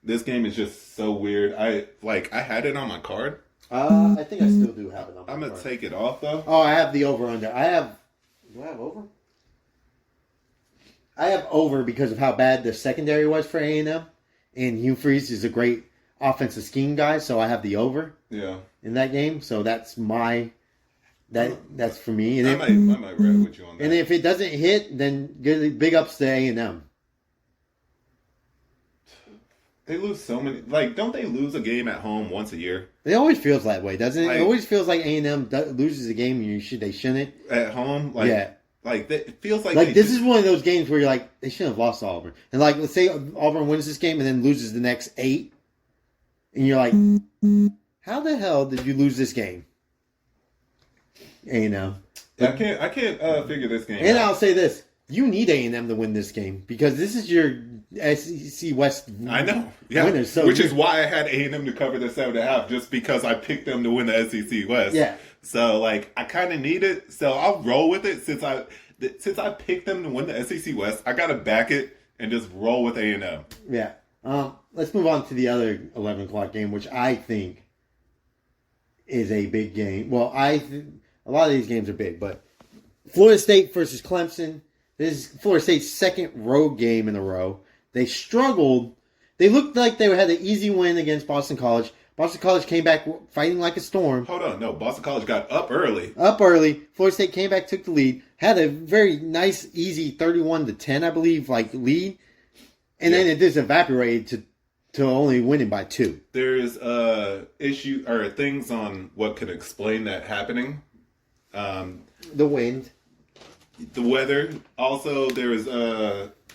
This game is just so weird. I had it on my card. I think I still do have it on my I'm gonna card. take it off though. Oh, I have the over under. Do I have over? I have over because of how bad the secondary was for A&M, and Hugh Freeze is a great offensive scheme guy, so I have the over in that game. So that's that's for me. And I might ride with you on that. And if it doesn't hit, then big ups to A&M. They lose so many. Don't they lose a game at home once a year? It always feels that way, doesn't it? It always feels like A&M loses a game and they shouldn't. At home? It feels like... this is one of those games where you're like, they shouldn't have lost to Auburn. And let's say Auburn wins this game and then loses the next 8. And you're like, how the hell did you lose this game? A&M. I can't figure this game And out. I'll say this. You need A&M to win this game because this is your SEC West. I know, yeah. Winners, which is why I had A&M to cover the 7.5, just because I picked them to win the SEC West. Yeah. So I kind of need it. So I'll roll with it since I picked them to win the SEC West. I gotta back it and just roll with A&M. Yeah. Let's move on to the other 11 o'clock game, which I think is a big game. Well, a lot of these games are big, but Florida State versus Clemson. This is Florida State's second road game in a row. They struggled. They looked like they had an easy win against Boston College. Boston College came back fighting like a storm. Hold on, no. Boston College got up early. Florida State came back, took the lead, had a very nice, easy 31-10, I believe, lead, and then it just evaporated to only winning by 2. There's issue or things on what could explain that happening. The wind. The weather. Also, there was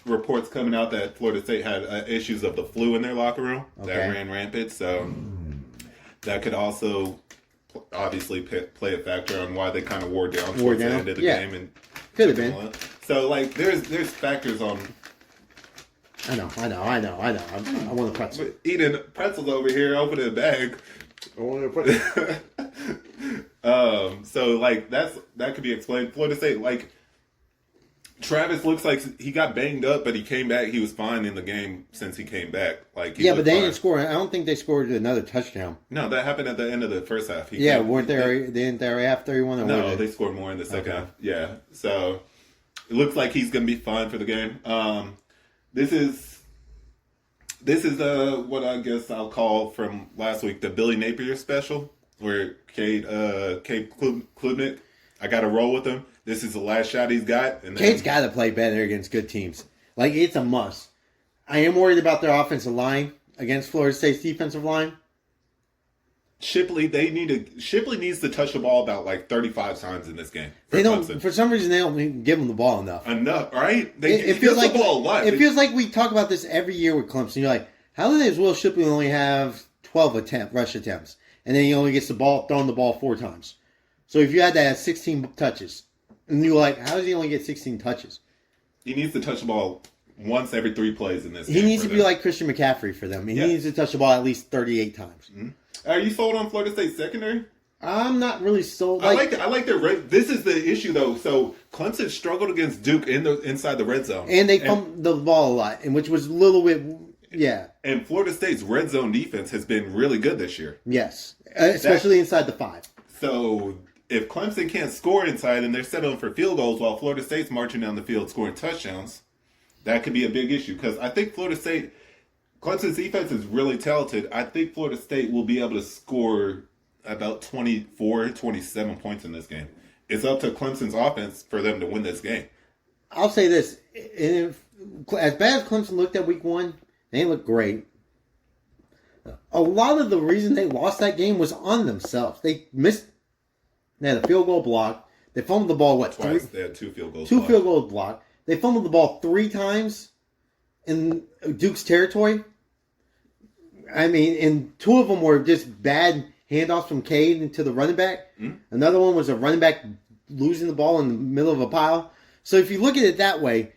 reports coming out that Florida State had issues of the flu in their locker room that ran rampant. So that could also obviously play a factor on why they kind of wore down towards the end of the game. And could have been. So there's factors on. I know. I want a pretzel. Eating pretzels over here, opening a bag. I want a pretzel. So that could be explained. Florida State, Travis looks like he got banged up, but he came back. He was fine in the game since he came back. But they didn't score. I don't think they scored another touchdown. No, that happened at the end of the first half. Weren't they? Didn't they have 31? No, they scored more in the second half. Yeah, so it looks like he's going to be fine for the game. This is what I guess I'll call from last week the Billy Napier special, where Cade Klubnik, I got to roll with him. This is the last shot he's got. And Cade's got to play better against good teams. It's a must. I am worried about their offensive line against Florida State's defensive line. Shipley needs to touch the ball about 35 times in this game. They don't. Clemson. For some reason, they don't give him the ball enough. Right? It feels like the ball a lot. It feels like we talk about this every year with Clemson. You're like, how does Will Shipley only have 12 rush attempts, and then he only gets thrown the ball 4 times? So if you had that at 16 touches, and you're like, how does he only get 16 touches? He needs to touch the ball once every 3 plays in this game. He needs to be like Christian McCaffrey for them. He needs to touch the ball at least 38 times. Mm-hmm. Are you sold on Florida State secondary? I'm not really sold. I like their red. This is the issue though. So Clemson struggled against Duke inside the red zone, and they fumbled the ball a lot, and which was a little bit, And Florida State's red zone defense has been really good this year. Yes, especially inside the 5. So if Clemson can't score inside and they're settling for field goals while Florida State's marching down the field scoring touchdowns, that could be a big issue because I think Clemson's defense is really talented. I think Florida State will be able to score about 24, 27 points in this game. It's up to Clemson's offense for them to win this game. I'll say this. As bad as Clemson looked at week 1, they didn't look great. A lot of the reason they lost that game was on themselves. They had a field goal block. They fumbled the ball, Twice. They had 2 field goals. 2 field goals blocked. They fumbled the ball 3 times in Duke's territory. I mean, and 2 of them were just bad handoffs from Cade into the running back. Another one was a running back losing the ball in the middle of a pile. So if you look at it that way,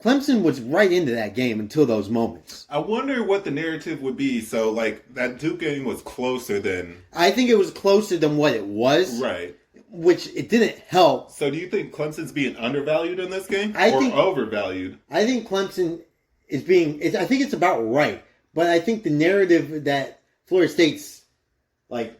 Clemson was right into that game until those moments. I wonder what the narrative would be. So, like, that Duke game was closer than... I think it was closer than what it was. Right. Which it didn't help. So do you think Clemson's being undervalued in this game? I or think- overvalued? I think Clemson is I think it's about right. But I think the narrative that Florida State's, like,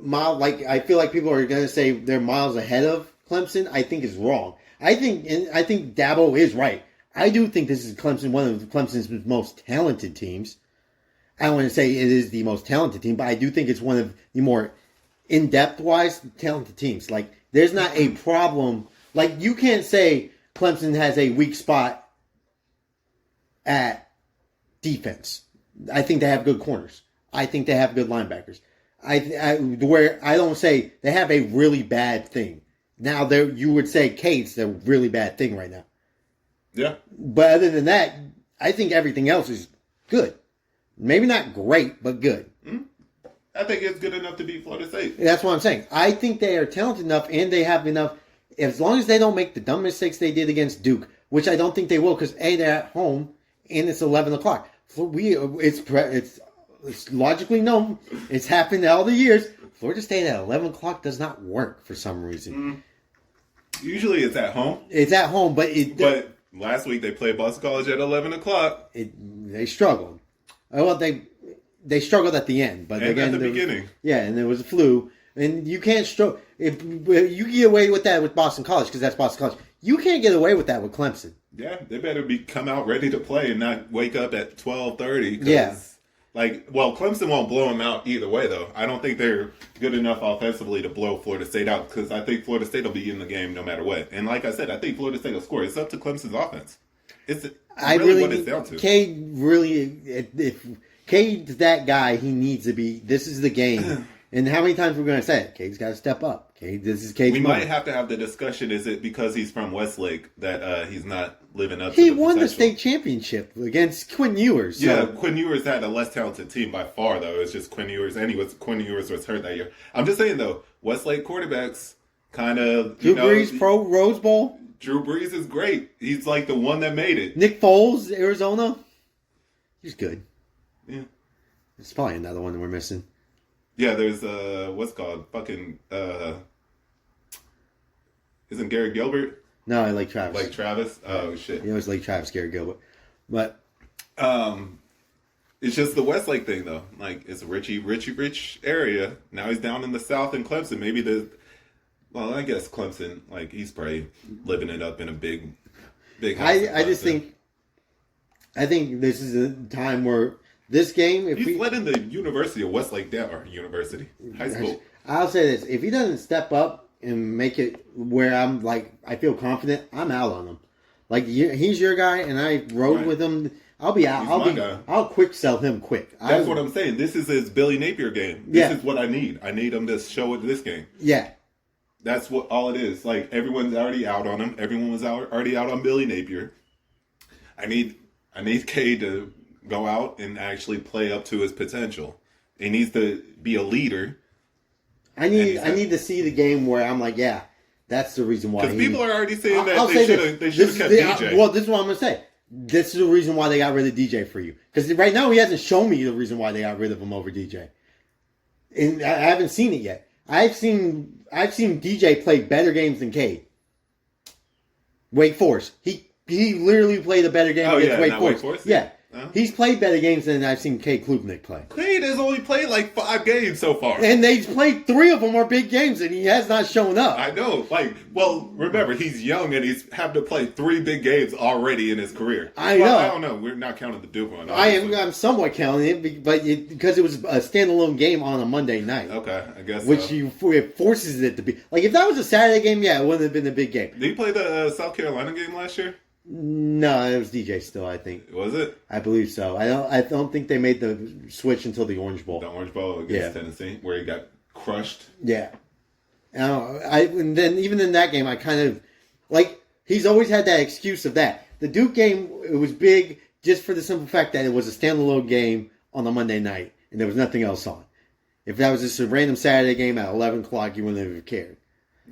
I feel like people are going to say they're miles ahead of Clemson, I think is wrong. I think Dabo is right. I do think this is Clemson, one of Clemson's most talented teams. I don't want to say it is the most talented team, but I do think it's one of the more in-depth wise talented teams. Like, there's not a problem. Like, you can't say Clemson has a weak spot at defense. I think they have good corners. I think they have good linebackers. Where I don't say they have a really bad thing. Now, you would say Cade's the really bad thing right now. Yeah. But other than that, I think everything else is good. Maybe not great, but good. I think it's good enough to beat Florida State. That's what I'm saying. I think they are talented enough, and they have enough. As long as they don't make the dumb mistakes they did against Duke, which I don't think they will, because they're at home and it's 11 o'clock. It's logically known. It's happened all the years. Florida State at 11 o'clock does not work for some reason. Usually it's at home. It's at home, but Last week they played Boston College at 11 o'clock. They struggled. Well, they struggled at the end, but And again, at the beginning. And there was a flu, and you can't struggle. If you get away with that with Boston College, because that's Boston College, you can't get away with that with Clemson. Yeah, they better come out ready to play and not wake up at 12:30. Yeah. Clemson won't blow them out either way, though. I don't think they're good enough offensively to blow Florida State out, because I think Florida State will be in the game no matter what. And like I said, I think Florida State will score. It's up to Clemson's offense. It's really what it's down to. Cade really, if Cade's that guy, he needs to be. This is the game. And how many times we're going to say it? Cade's got to step up. This is Cade's We moment. might have to have the discussion, is it because he's from Westlake that he's not living up to He the won the potential? state championship against Quinn Ewers. So. Yeah, Quinn Ewers had a less talented team by far, though. It's just Quinn Ewers, and Quinn Ewers was hurt that year. I'm just saying, though, Westlake quarterbacks kind of... Drew Brees, Pro Rose Bowl. Drew Brees is great. He's like the one that made it. Nick Foles, Arizona. He's good. Yeah. It's probably another one that we're missing. Yeah, there's, what's it called? Isn't Garrett Gilbert? No, I like Travis. Like Travis? Oh, shit. He always like Travis Gary Gilbert. But It's just the Westlake thing, though. Like, it's a rich area. Now he's down in the South in Clemson. Maybe I guess Clemson, like, he's probably living it up in a big house. I think this is a time where this game, He's letting the University of Westlake down, or university, high school. I'll say this: if he doesn't step up and make it where I'm like, I feel confident, I'm out on him. Like, he's your guy, and I rode with him. I'll be out. He's my guy. I'll quick sell him quick. That's what I'm saying. This is his Billy Napier game. This is what I need. I need him to show it this game. Yeah. That's what all it is. Like, everyone's already out on him. Everyone was already out on Billy Napier. I need Cade to go out and actually play up to his potential. He needs to be a leader. I need to see the game where I'm like, yeah, that's the reason why. Because people are already saying that I'll they say should have kept DJ. Well, this is what I'm gonna say. This is the reason why they got rid of DJ for you. Because right now he hasn't shown me the reason why they got rid of him over DJ. And I haven't seen it yet. I've seen DJ play better games than Cade. Wake Forest. He literally played a better game against Wake Forest. Yeah. Uh-huh. He's played better games than I've seen Cade Klubnik play. Cade has only played like 5 games so far. And they've played 3 of them are big games, and he has not shown up. I know. Remember, he's young, and he's having to play 3 big games already in his career. I know. I don't know. We're not counting the Duke one. Obviously. I'm somewhat counting it, because it was a standalone game on a Monday night. Okay, I guess Which it forces it to be. Like, if that was a Saturday game, yeah, it wouldn't have been a big game. Did he play the South Carolina game last year? No, it was DJ still, I think. Was it? I believe so. I don't think they made the switch until the Orange Bowl. The Orange Bowl against Tennessee, where he got crushed. Yeah. And then even in that game, I kind of, like, he's always had that excuse of that. The Duke game, it was big just for the simple fact that it was a standalone game on a Monday night, and there was nothing else on. If that was just a random Saturday game at 11 o'clock, you wouldn't have cared.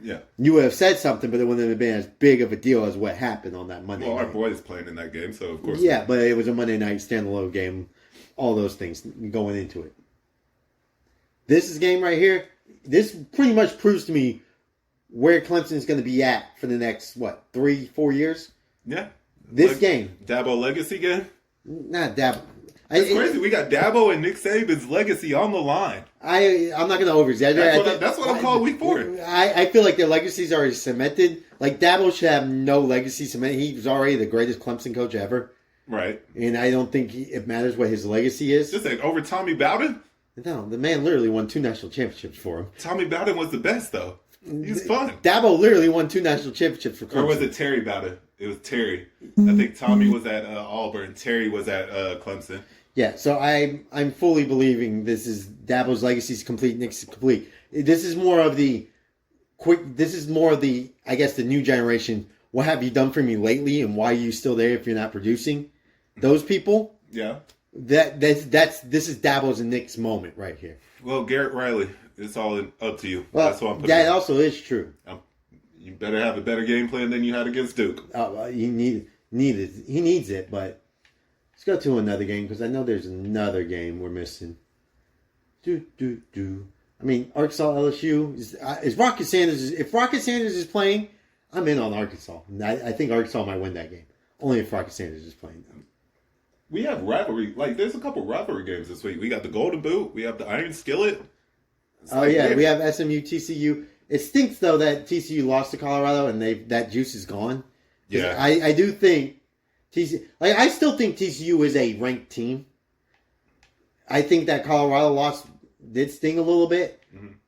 Yeah. You would have said something, but it wouldn't have been as big of a deal as what happened on that Monday Well, our night. boy is playing in that game, so of course. Yeah, but it was a Monday night standalone game. All those things going into it. This game right here, this pretty much proves to me where Clemson's going to be at for the next, 3-4 years? Yeah. This game. Dabo legacy game? Not Dabo. It's crazy. We got Dabo and Nick Saban's legacy on the line. I'm not going to over-exaggerate. That's what I'm calling week 4. I feel like their legacies are already cemented. Like, Dabo should have no legacy cemented. He was already the greatest Clemson coach ever. Right. And I don't think it matters what his legacy is. Just like over Tommy Bowden? No, the man literally won 2 national championships for him. Tommy Bowden was the best, though. He's fun. Dabo literally won 2 national championships for Clemson. Or was it Terry Bowden? It was Terry. I think Tommy was at Auburn. Terry was at Clemson. Yeah, so I'm fully believing this is Dabo's legacy is complete, Nick's complete. This is more of the I guess the new generation. What have you done for me lately, and why are you still there if you're not producing? Those people. Yeah. This is Dabo's and Nick's moment right here. Well, Garrett Riley, it's all up to you. Well, that's what I'm putting. that also is true. You better have a better game plan than you had against Duke. He needs it, but let's go to another game because I know there's another game we're missing. I mean, Arkansas LSU is Rocket Sanders. If Rocket Sanders is playing, I'm in on Arkansas. I think Arkansas might win that game. Only if Rocket Sanders is playing. We have rivalry. Like, there's a couple rivalry games this week. We got the Golden Boot. We have the Iron Skillet. We have SMU, TCU. It stinks though that TCU lost to Colorado and that juice is gone. Yeah, I do think TCU. Like, I still think TCU is a ranked team. I think that Colorado loss did sting a little bit,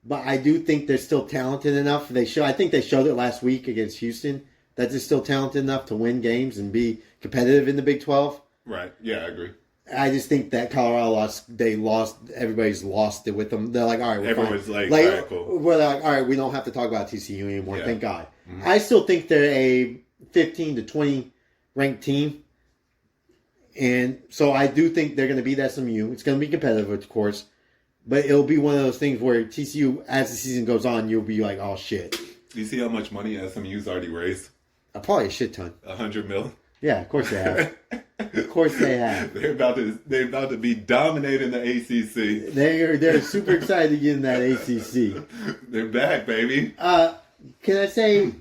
but I do think they're still talented enough. I think they showed it last week against Houston that they're still talented enough to win games and be competitive in the Big 12. Right. Yeah, I agree. I just think that Colorado lost. Everybody's lost it with them. They're like, all right, we're Everyone's fine. like, all right, cool. We're like, all right, we don't have to talk about TCU anymore. Yeah. Thank God. I still think they're a 15 to 20 ranked team, and so I do think they're going to beat SMU. It's going to be competitive, of course, but it'll be one of those things where TCU, as the season goes on, you'll be like, oh shit. Do you see how much money SMU's already raised? Probably a shit ton. $100 million. Yeah, of course they have. Of course they have. They're about to be dominating the ACC. They're super excited to get in that ACC. They're back, baby. Can I say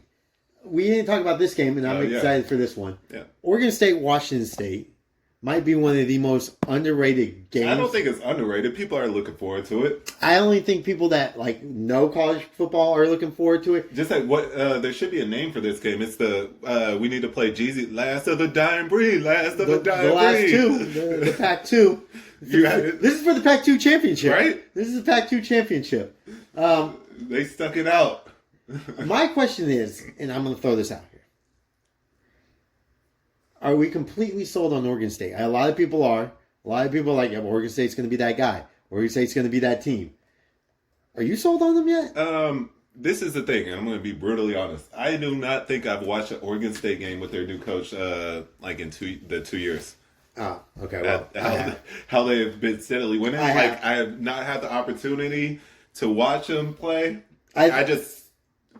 we didn't talk about this game, and I'm Yeah. excited for this one. Yeah. Oregon State, Washington State might be one of the most underrated games. I don't think it's underrated. People are looking forward to it. I only think people that know college football are looking forward to it. Just like what there should be a name for this game. It's the we need to play Jeezy, last of the dying breed, last of the dying The last breed. two, the Pac-2. This is for the Pac-2 championship, Right? This is the Pac-2 championship. They stuck it out. My question is, and I'm going to throw this out here. Are we completely sold on Oregon State? A lot of people are. A lot of people are like, yeah, Oregon State's going to be that guy. Oregon State's going to be that team. Are you sold on them yet? This is the thing, and I'm going to be brutally honest. I do not think I've watched an Oregon State game with their new coach like in 2 years. Oh, okay. Well, How they have been steadily winning. I have not had the opportunity to watch them play. I just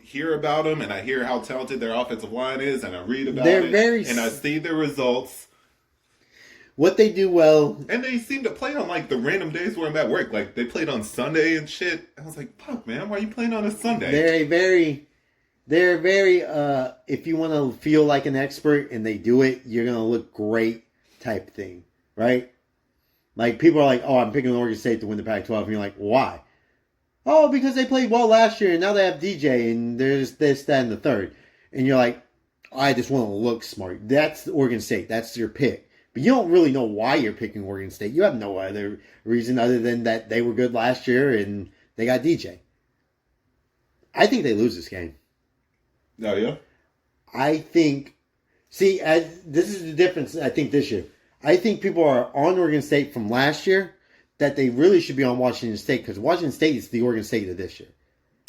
hear about them, and I hear how talented their offensive line is, and I read about it, and I see the results. What they do well, and they seem to play on like the random days where I'm at work. Like they played on Sunday and shit. I was like, "Fuck, man, why are you playing on a Sunday?" they're very. If you want to feel like an expert and they do it, you're gonna look great, type thing, right? Like people are like, "Oh, I'm picking Oregon State to win the Pac-12," and you're like, "Why?" Oh, because they played well last year, and now they have DJ, and there's this, that, and the third, and you're like, "I just want to look smart." That's Oregon State. That's your pick. But you don't really know why you're picking Oregon State. You have no other reason other than that they were good last year and they got DJ. I think they lose this game. Oh, yeah? I think... See, this is the difference, I think, this year. I think people are on Oregon State from last year that they really should be on Washington State because Washington State is the Oregon State of this year.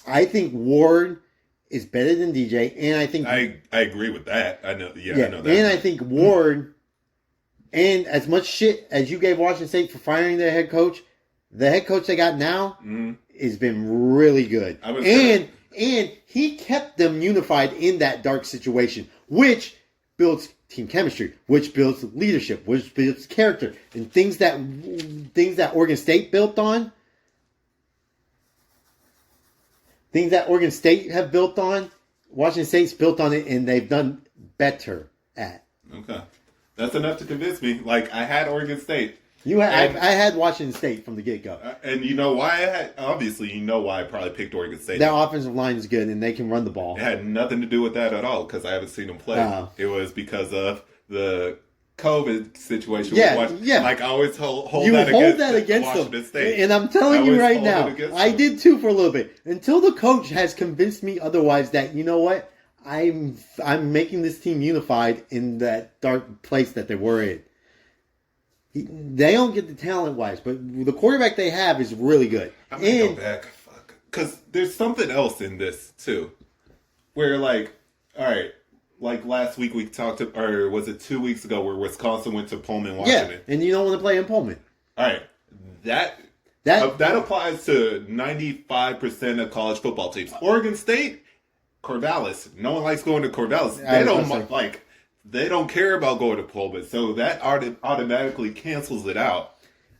I think Ward is better than DJ, and I think... I agree with that. I know. Yeah, I know that. And I think Ward... And as much shit as you gave Washington State for firing their head coach, The head coach they got now has been really good, and he kept them unified in that dark situation, which builds team chemistry, which builds leadership, which builds character, and things that Oregon State built on. Things that Oregon State have built on, Washington State's built on it, and they've done better at. Okay. That's enough to convince me. Like, I had Oregon State. I had Washington State from the get-go. And you know why obviously, you know why I probably picked Oregon State. Their offensive line is good, and they can run the ball. It had nothing to do with that at all, because I haven't seen them play. It was because of the COVID situation. Yeah. Like, I always hold that against Washington them. State. And I'm telling you right now, I them. did too for a little bit. Until the coach has convinced me otherwise that, you know what, I'm making this team unified in that dark place that they were in. They don't get the talent-wise, but the quarterback they have is really good. I'm going to go back. Because there's something else in this, too. Where, like, all right, like last week we talked, or was it 2 weeks ago, where Wisconsin went to Pullman, Washington. Yeah, and you don't want to play in Pullman. All right, that applies to 95% of college football teams. Oregon State, Corvallis. No one likes going to Corvallis. They don't care about going to Pullman, so that automatically cancels it out.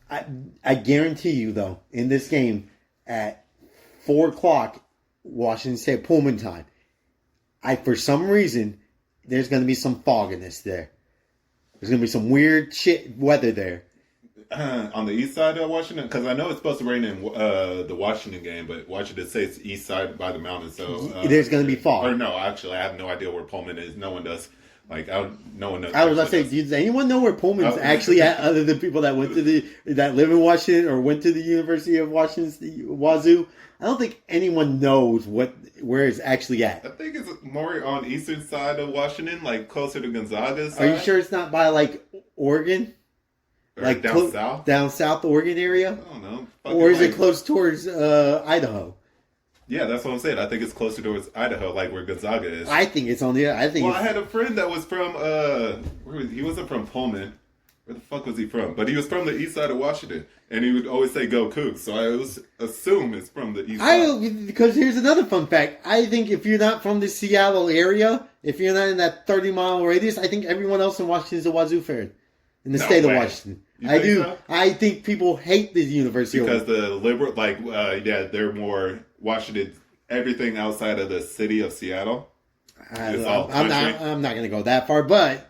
I guarantee you, though, in this game at 4:00 Washington State Pullman time, for some reason, there's going to be some fogginess there. There's going to be some weird shit weather there. On the east side of Washington? Because I know it's supposed to rain in the Washington game, but Washington State's east side by the mountains, so... there's going to be fog. Or no, actually, I have no idea where Pullman is. No one does. No one knows. I was about to say, does anyone know where Pullman's actually at, other than people that that live in Washington or went to the University of Washington, Wazoo? I don't think anyone knows where it's actually at. I think it's more on eastern side of Washington, like closer to Gonzaga side. Are you sure it's not by like Oregon? Or like down south? Down south Oregon area? I don't know. Or is it close towards Idaho? Yeah, that's what I'm saying. I think it's closer towards Idaho, like where Gonzaga is. I think it's on the... I had a friend that was from... he wasn't from Pullman. Where the fuck was he from? But he was from the east side of Washington. And he would always say, go Cougs. So I always assume it's from the east side. Because here's another fun fact. I think if you're not from the Seattle area, if you're not in that 30-mile radius, I think everyone else in Washington is a Wazoo fan. In the state of Washington. I do. So? I think people hate the University because the liberal, they're more Washington. Everything outside of the city of Seattle. I'm not going to go that far, but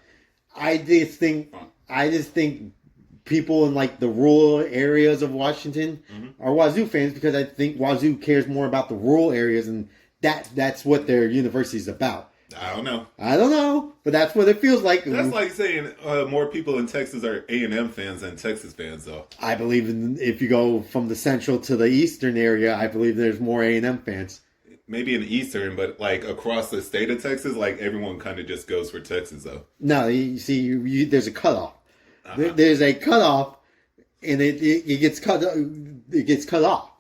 I just think people in like the rural areas of Washington are Wazoo fans because I think Wazoo cares more about the rural areas, and that's what their university is about. I don't know, but that's what it feels like. That's like saying more people in Texas are A&M fans than Texas fans, though. I believe if you go from the central to the eastern area, I believe there's more A&M fans. Maybe in Eastern, but like across the state of Texas, like everyone kind of just goes for Texas, though. No, you see, there's a cutoff. There's a cutoff, and it gets cut. It gets cut off.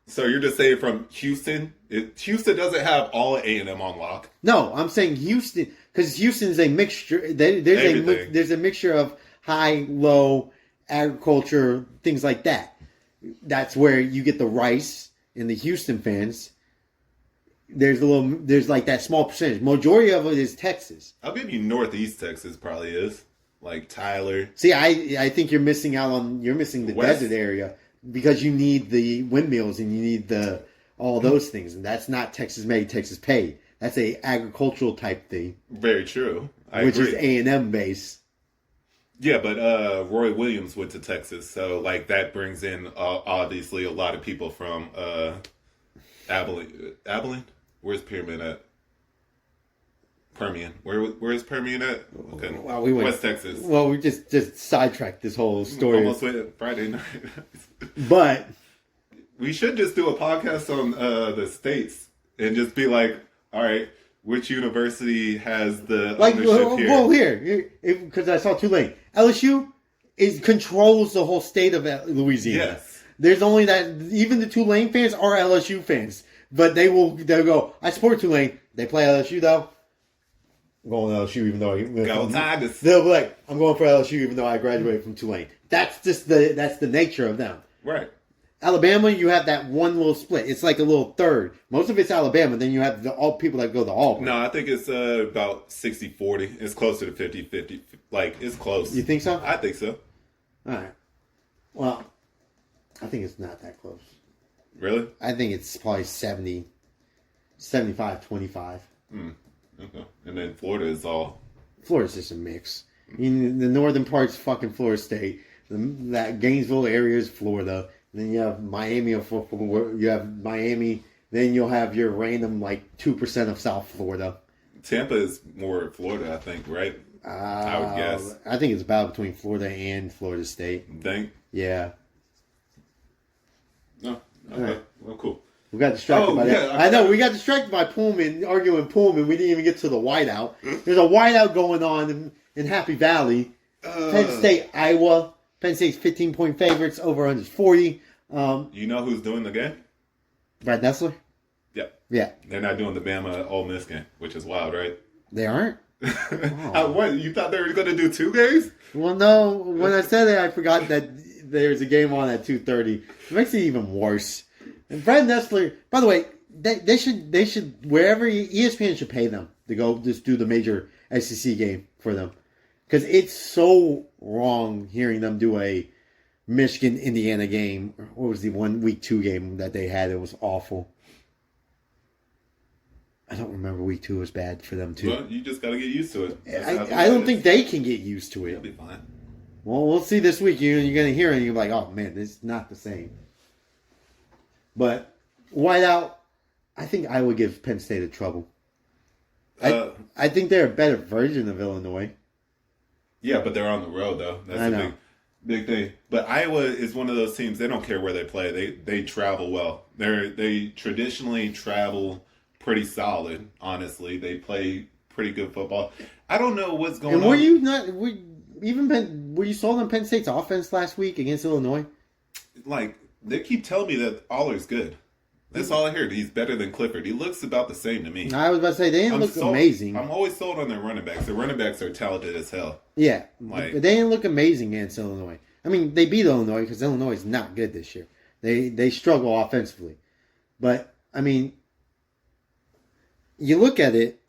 So you're just saying from Houston? Houston doesn't have all A&M on lock. No, I'm saying Houston because Houston's a mixture. There's a mixture of high, low, agriculture, things like that. That's where you get the rice and the Houston fans. There's like that small percentage. Majority of it is Texas. I'll give you Northeast Texas probably is. Like Tyler. See, I think you're missing the West. desert area because you need the windmills and you need all those things, and that's not Texas made, Texas paid. That's a agricultural type thing. Very true. Which is A&M based. Yeah, but Roy Williams went to Texas, so like that brings in obviously a lot of people from Abilene. Abilene? Where's Pyramid at? Permian. Where's Permian at? Okay. Well, West Texas. Well, we just sidetracked this whole story. Almost went Friday night. But we should just do a podcast on the states and just be like, all right, which university has the ownership here? Well, here, because I saw Tulane. LSU controls the whole state of Louisiana. Yes. There's only that. Even the Tulane fans are LSU fans, but they'll go. I support Tulane. They play LSU though. I'm going to LSU even though Go Tigers. They'll be like, I'm going for LSU even though I graduated from Tulane. That's just the nature of them. Right. Alabama, you have that one little split. It's like a little third. Most of it's Alabama. Then you have the all people that go to Auburn. No, I think it's about 60-40. It's closer to 50-50. Like, it's close. You think so? I think so. All right. Well, I think it's not that close. Really? I think it's probably 70, 75, 25. Okay. And then Florida is all... Florida's just a mix. In the northern parts, fucking Florida State. That Gainesville area is Florida. Then you have Miami. You have Miami. Then you'll have your random like 2% of South Florida. Tampa is more Florida, I think, right? I would guess. I think it's about between Florida and Florida State. You think? Yeah. No. Okay. Right. Well, cool. We got distracted by that. Yeah, I know, we got distracted by Pullman, arguing Pullman. We didn't even get to the whiteout. There's a whiteout going on in Happy Valley. Penn State, Iowa. Penn State's 15-point favorites, over 140. You know who's doing the game? Brad Nessler? Yep. Yeah. They're not doing the Bama Ole Miss game, which is wild, right? They aren't? What? You thought they were going to do 2 games? Well, no. When I said it, I forgot that there's a game on at 2:30. It makes it even worse. And Brad Nessler, by the way, they should wherever ESPN should pay them to go just do the major SEC game for them, because it's so wrong hearing them do a Michigan Indiana game. What was the week 2 game that they had? It was awful. I don't remember week 2 was bad for them too. Well, you just got to get used to it. I don't think they can get used to it. It'll be fine. Well, we'll see this week. You're going to hear it and you're like, oh man, this is not the same. But whiteout, I think I would give Penn State a trouble. I think they're a better version of Illinois. Yeah, but they're on the road though. That's a big thing. But Iowa is one of those teams. They don't care where they play. They travel well. They traditionally travel pretty solid. Honestly, they play pretty good football. I don't know what's going on. And were you sold on Penn State's offense last week against Illinois? Like, they keep telling me that Aller's good. That's all I heard. He's better than Clifford. He looks about the same to me. I was about to say, they didn't look amazing. I'm always sold on their running backs. Their running backs are talented as hell. Yeah, but they didn't look amazing against Illinois. I mean, they beat Illinois because Illinois is not good this year. They struggle offensively. But, I mean, you look at it,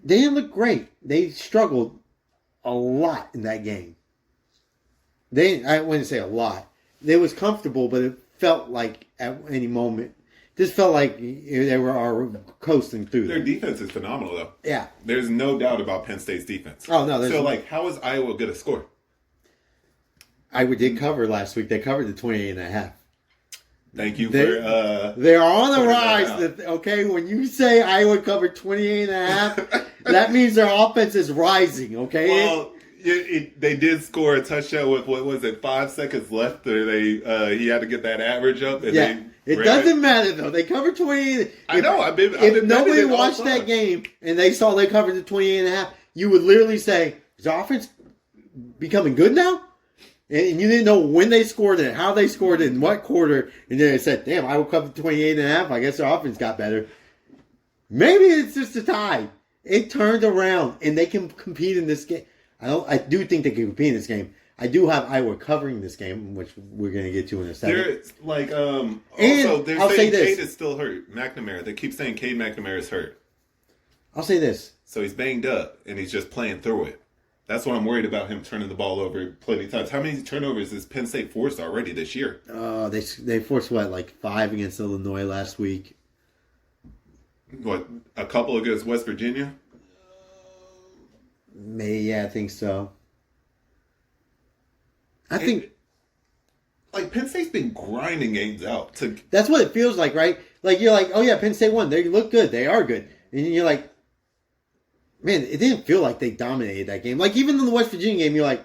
they didn't look great. They struggled a lot in that game. I wouldn't say a lot. It was comfortable, but it felt like at any moment, this felt like they were coasting through. Their defense is phenomenal, though. Yeah. There's no doubt about Penn State's defense. Oh, no. So, how is Iowa going to score? Iowa did cover last week. They covered the 28.5. Thank you They're on the rise. Okay, when you say Iowa covered 28.5, that means their offense is rising, okay? Well, they did score a touchdown with, 5 seconds left? He had to get that average up. And it doesn't matter, though. They covered 28. I know. If nobody watched that game and they saw they covered the 28.5, you would literally say, is the offense becoming good now? And you didn't know when they scored it, how they scored it, in what quarter. And then it said, damn, Iowa covered 28.5. I guess their offense got better. Maybe it's just a tie. It turned around, and they can compete in this game. I do think they can compete in this game. I do have Iowa covering this game, which we're going to get to in a second. They're I'll say saying this. Cade is still hurt. McNamara. They keep saying Cade McNamara is hurt. I'll say this. So he's banged up, and he's just playing through it. That's what I'm worried about, him turning the ball over plenty of times. How many turnovers has Penn State forced already this year? They forced, 5 against Illinois last week? What, a couple against West Virginia? Yeah, I think so. I think Penn State's been grinding games out. That's what it feels like, right? Like, you're like, oh yeah, Penn State won. They look good. They are good. And you're like, man, it didn't feel like they dominated that game. Like, even in the West Virginia game, you're like,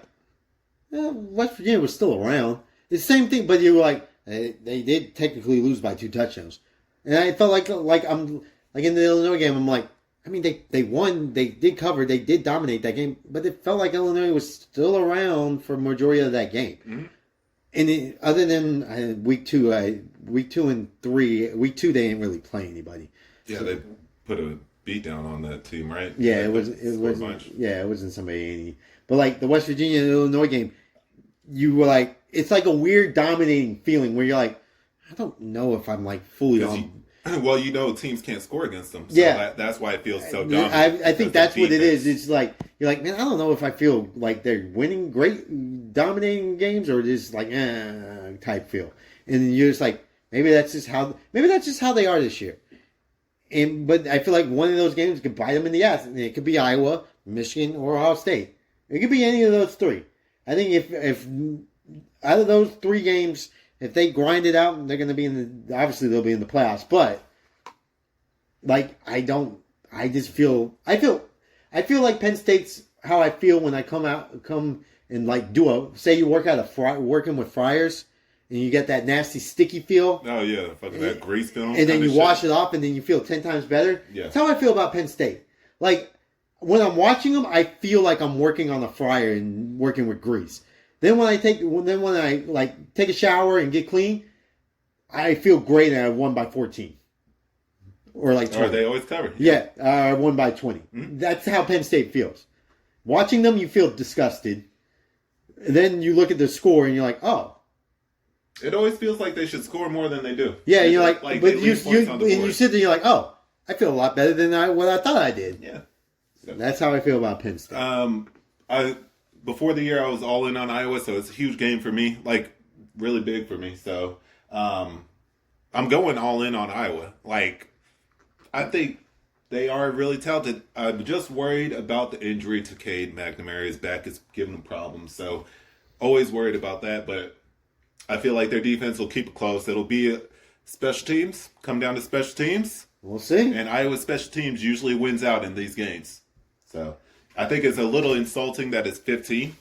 West Virginia was still around. It's the same thing, but you were like, they did technically lose by 2 touchdowns. And I felt like I'm like in the Illinois game, I'm like, I mean, they won, they did cover, they did dominate that game, but it felt like Illinois was still around for majority of that game. Mm-hmm. And other than week 2 and 3, week 2 they didn't really play anybody. Yeah, so, they put a beat down on that team, right? Yeah, it wasn't somebody any. But like the West Virginia and Illinois game, you were like, it's like a weird dominating feeling where you're like, I don't know if I'm like fully 'Cause on. Well, teams can't score against them. So Yeah. that's why it feels so dominant. I think that's because what it the is. defense- It's like you're like, man, I don't know if I feel like they're winning great, dominating games, or just like type feel. And you're just like, maybe that's just how they are this year. But I feel like one of those games could bite them in the ass. And it could be Iowa, Michigan, or Ohio State. It could be any of those three. I think if out of those three games, if they grind it out, they're going to be obviously they'll be in the playoffs. But like I feel like Penn State's how I feel when I come and like say you working with Friars and you get that nasty sticky feel. Oh yeah, fucking that grease film. And then you shit. wash it off, and then you feel 10 times better. Yeah. That's how I feel about Penn State. Like, when I'm watching them, I feel like I'm working on a fryer and working with grease. Then when I take a shower and get clean, I feel great and I won by 14. Or like 20. Or they always cover. Yeah, I won by 20. Mm-hmm. That's how Penn State feels. Watching them, you feel disgusted. And then you look at the score and you're like, oh. It always feels like they should score more than they do. Yeah, you're like they but leave points on the you board. sit there and you're like, oh, I feel a lot better than what I thought I did. Yeah. That's how I feel about Penn State. Before the year I was all in on Iowa, so it's a huge game for me, like really big for me. So I'm going all in on Iowa. Like I think they are really talented. I'm just worried about the injury to Cade McNamara. His back is giving him problems, so always worried about that. But I feel like their defense will keep it close. It'll be special teams, come down to special teams. We'll see. And Iowa special teams usually wins out in these games. So I think it's a little insulting that it's 15.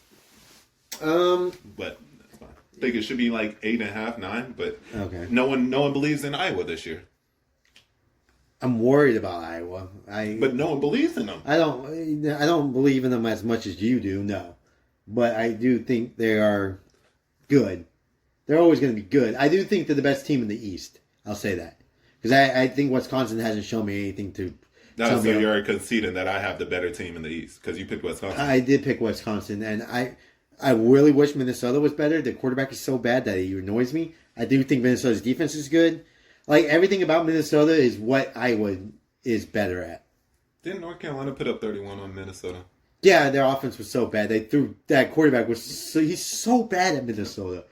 But that's fine. I think it should be like 8.5, 9. But Okay. no one believes in Iowa this year. I'm worried about Iowa. But no one believes in them. I don't believe in them as much as you do, no. But I do think they are good. They're always going to be good. I do think they're the best team in the East. I'll say that. Because I think Wisconsin hasn't shown me anything to No, tell so me. you're conceding that I have the better team in the East because you picked Wisconsin. I did pick Wisconsin, and I really wish Minnesota was better. The quarterback is so bad that he annoys me. I do think Minnesota's defense is good. Like, everything about Minnesota is what Iowa is better at. Didn't North Carolina put up 31 on Minnesota? Yeah, their offense was so bad. That quarterback he's so bad at Minnesota.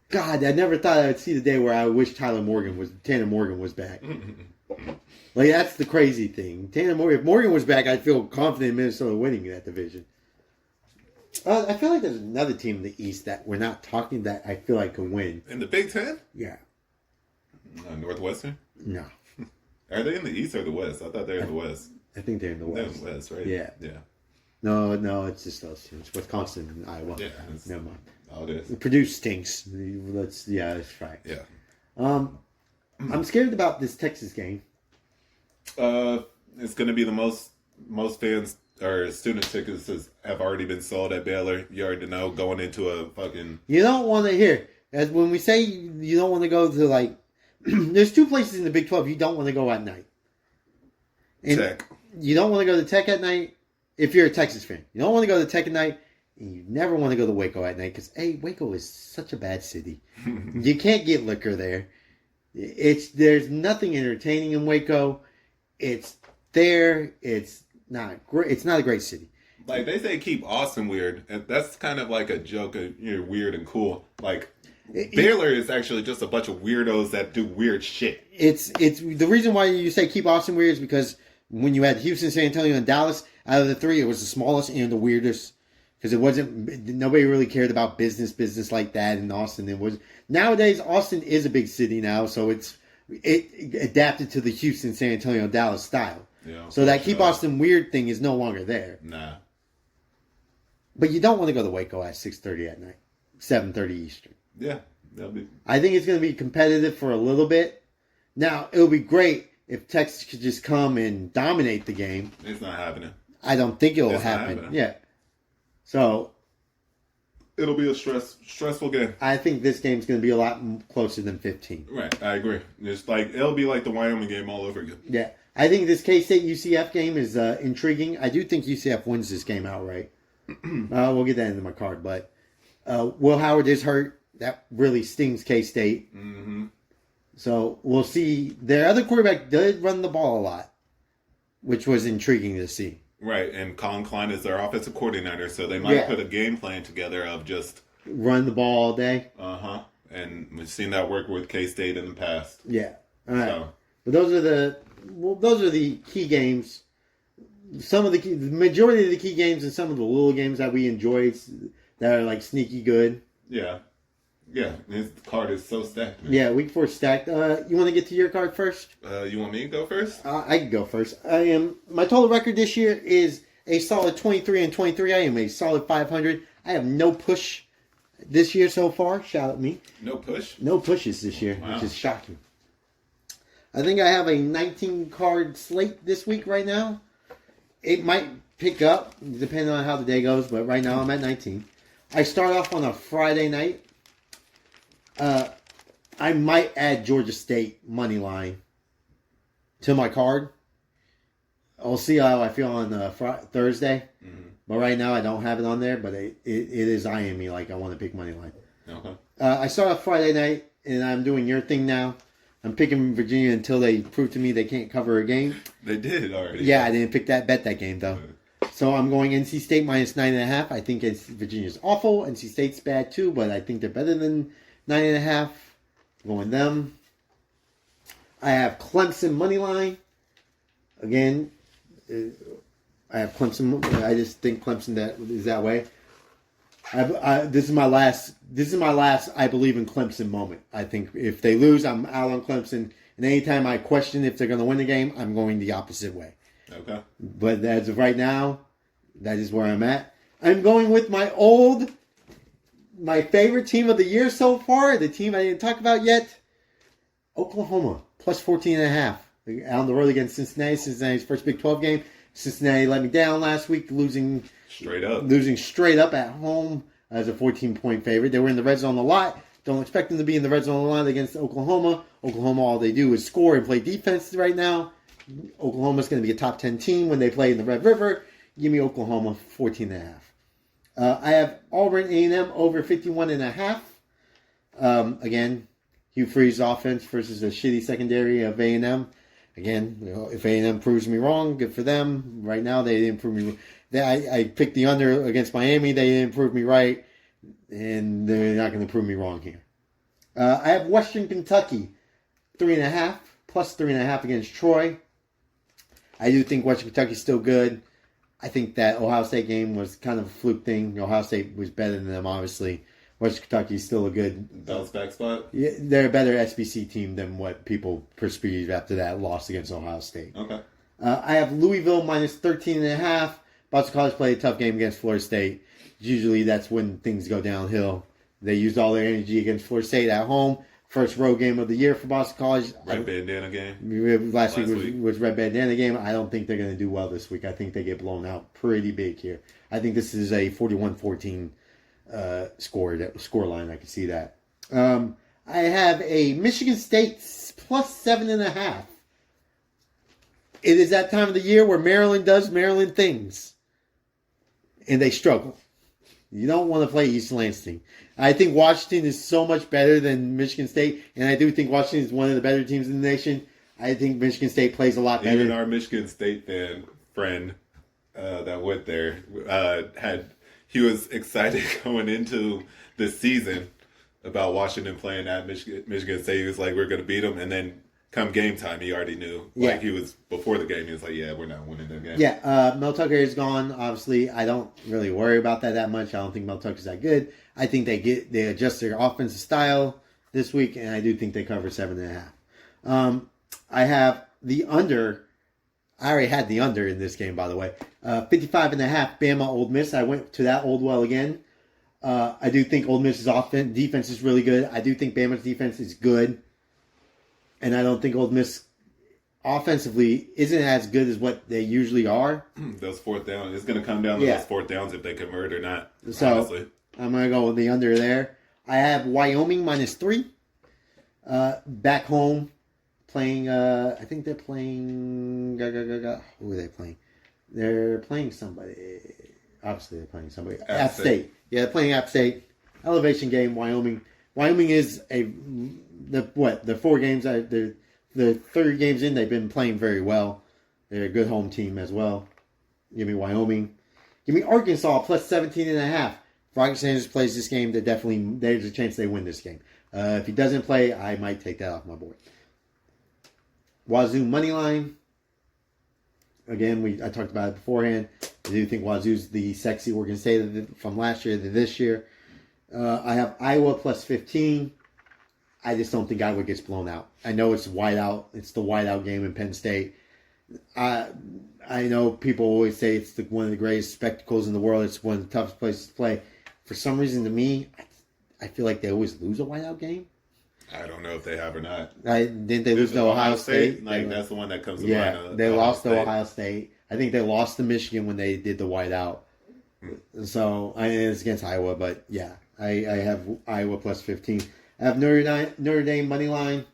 God, I never thought I would see the day where I wish Tanner Morgan was back. Like, that's the crazy thing. If Morgan was back, I'd feel confident in Minnesota winning that division. I feel like there's another team in the East that we're not talking that I feel like could win. In the Big Ten? Yeah. Northwestern? No. Are they in the East or the West? I thought they were in the West. I think they're in the They're West. in the West, right? Yeah. Yeah. No, it's just those two. It's Wisconsin and Iowa. Yeah. Never mind. All it is. Purdue stinks. That's right. Yeah. I'm scared about this Texas game. It's going to be the most fans or student tickets have already been sold at Baylor. You already know going into a fucking. You don't want to hear as when we say you don't want to go to like. There's two places in the Big 12 you don't want to go at night. And Tech. You don't want to go to Tech at night if you're a Texas fan. You don't want to go to Tech at night, and you never want to go to Waco at night because Waco is such a bad city. You can't get liquor there. There's nothing entertaining in Waco. It's there. It's not great. It's not a great city. Like they say, keep Austin weird, and that's kind of like a joke. You're weird and cool. Like Baylor is actually just a bunch of weirdos that do weird shit. It's the reason why you say keep Austin weird is because when you had Houston, San Antonio, and Dallas, out of the three, it was the smallest and the weirdest because nobody really cared about business like that in Austin. It was nowadays Austin is a big city now, so it adapted to the Houston, San Antonio, Dallas style. Yeah, so that keep Austin weird thing is no longer there. Nah. But you don't want to go to Waco at 6:30 at night, 7:30 Eastern. Yeah, that'll be. I think it's going to be competitive for a little bit. Now, it would be great if Texas could just come and dominate the game. It's not happening. I don't think it will It's not happen. happening. Yeah. So, It'll be a stressful game. I think this game's going to be a lot closer than 15. Right, I agree. It's like it'll be like the Wyoming game all over again. Yeah. I think this K-State UCF game is intriguing. I do think UCF wins this game outright. We'll get that into my card, but Will Howard is hurt. That really stings K-State. Mm-hmm. So we'll see. Their other quarterback did run the ball a lot, which was intriguing to see. Right, and Colin Klein is their offensive coordinator, so they might Yeah. put a game plan together of just Run the ball all day. And we've seen that work with K-State in the past. Yeah. All right. So But those are the key games. The majority of the key games and some of the little games that we enjoyed that are like sneaky good. yeah, his card is so stacked. Man. Yeah, week 4 stacked. You want to get to your card first? You want me to go first? I can go first. My total record this year is a solid 23-23. I am a solid 500. I have no push this year so far. Shout out me. No push. No pushes this year, Wow. which is shocking. I think I have a 19 card slate this week right now. It might pick up depending on how the day goes, but right now I'm at 19. I start off on a Friday night. I might add Georgia State money line to my card. I'll see how I feel on Thursday. Mm-hmm. But right now I don't have it on there, but it is eyeing me like I want to pick money line. Okay. I start off Friday night, and I'm doing your thing now. I'm picking Virginia until they prove to me they can't cover a game. They did already. Yeah, I didn't bet that game, though. So I'm going NC State minus 9.5. I think Virginia's awful. NC State's bad, too, but I think they're better than 9.5. Going them. I have Clemson money line. Again, I have Clemson. I just think Clemson is that way. This is my last. I believe in Clemson moment. I think if they lose, I'm out on Clemson. And anytime I question if they're going to win the game, I'm going the opposite way. Okay. But as of right now, that is where I'm at. I'm going with my favorite team of the year so far. The team I didn't talk about yet, Oklahoma plus 14.5 on the road against Cincinnati. Cincinnati's first Big 12 game. Cincinnati let me down last week, losing straight up at home as a 14-point favorite. They were in the red zone a lot. Don't expect them to be in the red zone a lot against Oklahoma. Oklahoma, all they do is score and play defense right now. Oklahoma's going to be a top 10 team when they play in the Red River. Give me Oklahoma 14.5. I have Auburn A&M over 51.5. Again, Hugh Freeze's offense versus a shitty secondary of A&M. Again, if A&M proves me wrong, good for them. Right now, they didn't prove me. I picked the under against Miami. They didn't prove me right, and they're not going to prove me wrong here. I have Western Kentucky 3.5 plus 3.5 against Troy. I do think Western Kentucky's still good. I think that Ohio State game was kind of a fluke thing. Ohio State was better than them, obviously. Western Kentucky's still a good bounce back spot. Yeah, they're a better SBC team than what people perceived after that loss against Ohio State. Okay. I have Louisville minus 13.5. Boston College played a tough game against Florida State. Usually that's when things go downhill. They used all their energy against Florida State at home. First road game of the year for Boston College. Red bandana game. Last week was red bandana game. I don't think they're going to do well this week. I think they get blown out pretty big here. I think this is a 41-14 score line. I can see that. I have a Michigan State plus 7.5. It is that time of the year where Maryland does Maryland things. And they struggle. You don't want to play East Lansing. I think Washington is so much better than Michigan State, and I do think Washington is one of the better teams in the nation. I think Michigan State plays a lot better. Even our Michigan State friend that went there he was excited going into the season about Washington playing at Michigan State. He was like, "We're going to beat them," and then come game time, he already knew. Yeah. Like he was before the game. He was like, "Yeah, we're not winning that game." Yeah, Mel Tucker is gone. Obviously, I don't really worry about that much. I don't think Mel Tucker's that good. I think they adjust their offensive style this week, and I do think they cover 7.5. I have the under. I already had the under in this game, by the way. 55.5 Bama Ole Miss. I went to that old well again. I do think Ole Miss's defense is really good. I do think Bama's defense is good. And I don't think Ole Miss offensively isn't as good as what they usually are. Those fourth downs. It's going to come down to those fourth downs if they convert or not. So honestly. I'm going to go with the under there. I have Wyoming minus 3. Back home playing, I think they're playing, who are they playing? They're playing somebody. Obviously they're playing somebody. App State. Yeah, they're playing App State. elevation game. Wyoming is the 4 games the 30 games in, they've been playing very well. They're a good home team as well. Give me Wyoming. Give me Arkansas plus 17.5. If Roger Sanders plays this game, there's a chance they win this game. If he doesn't play, I might take that off my board. Wazoo money line. Again, I talked about it beforehand. I do think Wazoo's the sexy Oregon State from last year to this year. I have Iowa plus 15. I just don't think Iowa gets blown out. I know it's whiteout. It's the whiteout game in Penn State. I know people always say it's one of the greatest spectacles in the world. It's one of the toughest places to play. For some reason, to me, I feel like they always lose a whiteout game. I don't know if they have or not. Didn't they lose to Ohio State? That's the one that comes to mind. mind. They lost to Ohio State. I think they lost to Michigan when they did the whiteout. So, it's against Iowa, but yeah, I have Iowa plus 15. I have Notre Dame money line.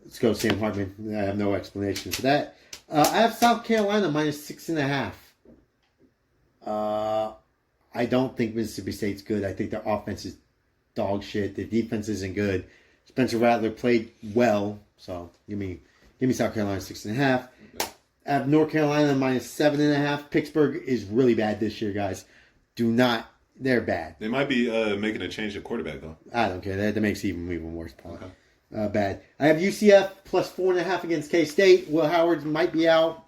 Let's go Sam Hartman. I have no explanation for that. I have South Carolina minus 6.5. I don't think Mississippi State's good. I think their offense is dog shit. Their defense isn't good. Spencer Rattler played well, so give me South Carolina 6.5. I have North Carolina minus 7.5. Pittsburgh is really bad this year, guys. They're bad. They might be making a change at quarterback, though. I don't care. That makes it even worse, Paul. Okay. Bad. I have UCF plus 4.5 against K-State. Will Howard might be out.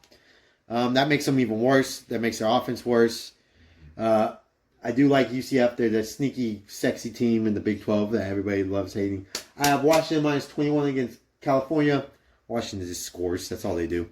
That makes them even worse. That makes their offense worse. I do like UCF. They're the sneaky, sexy team in the Big 12 that everybody loves hating. I have Washington minus 21 against California. Washington just scores. That's all they do.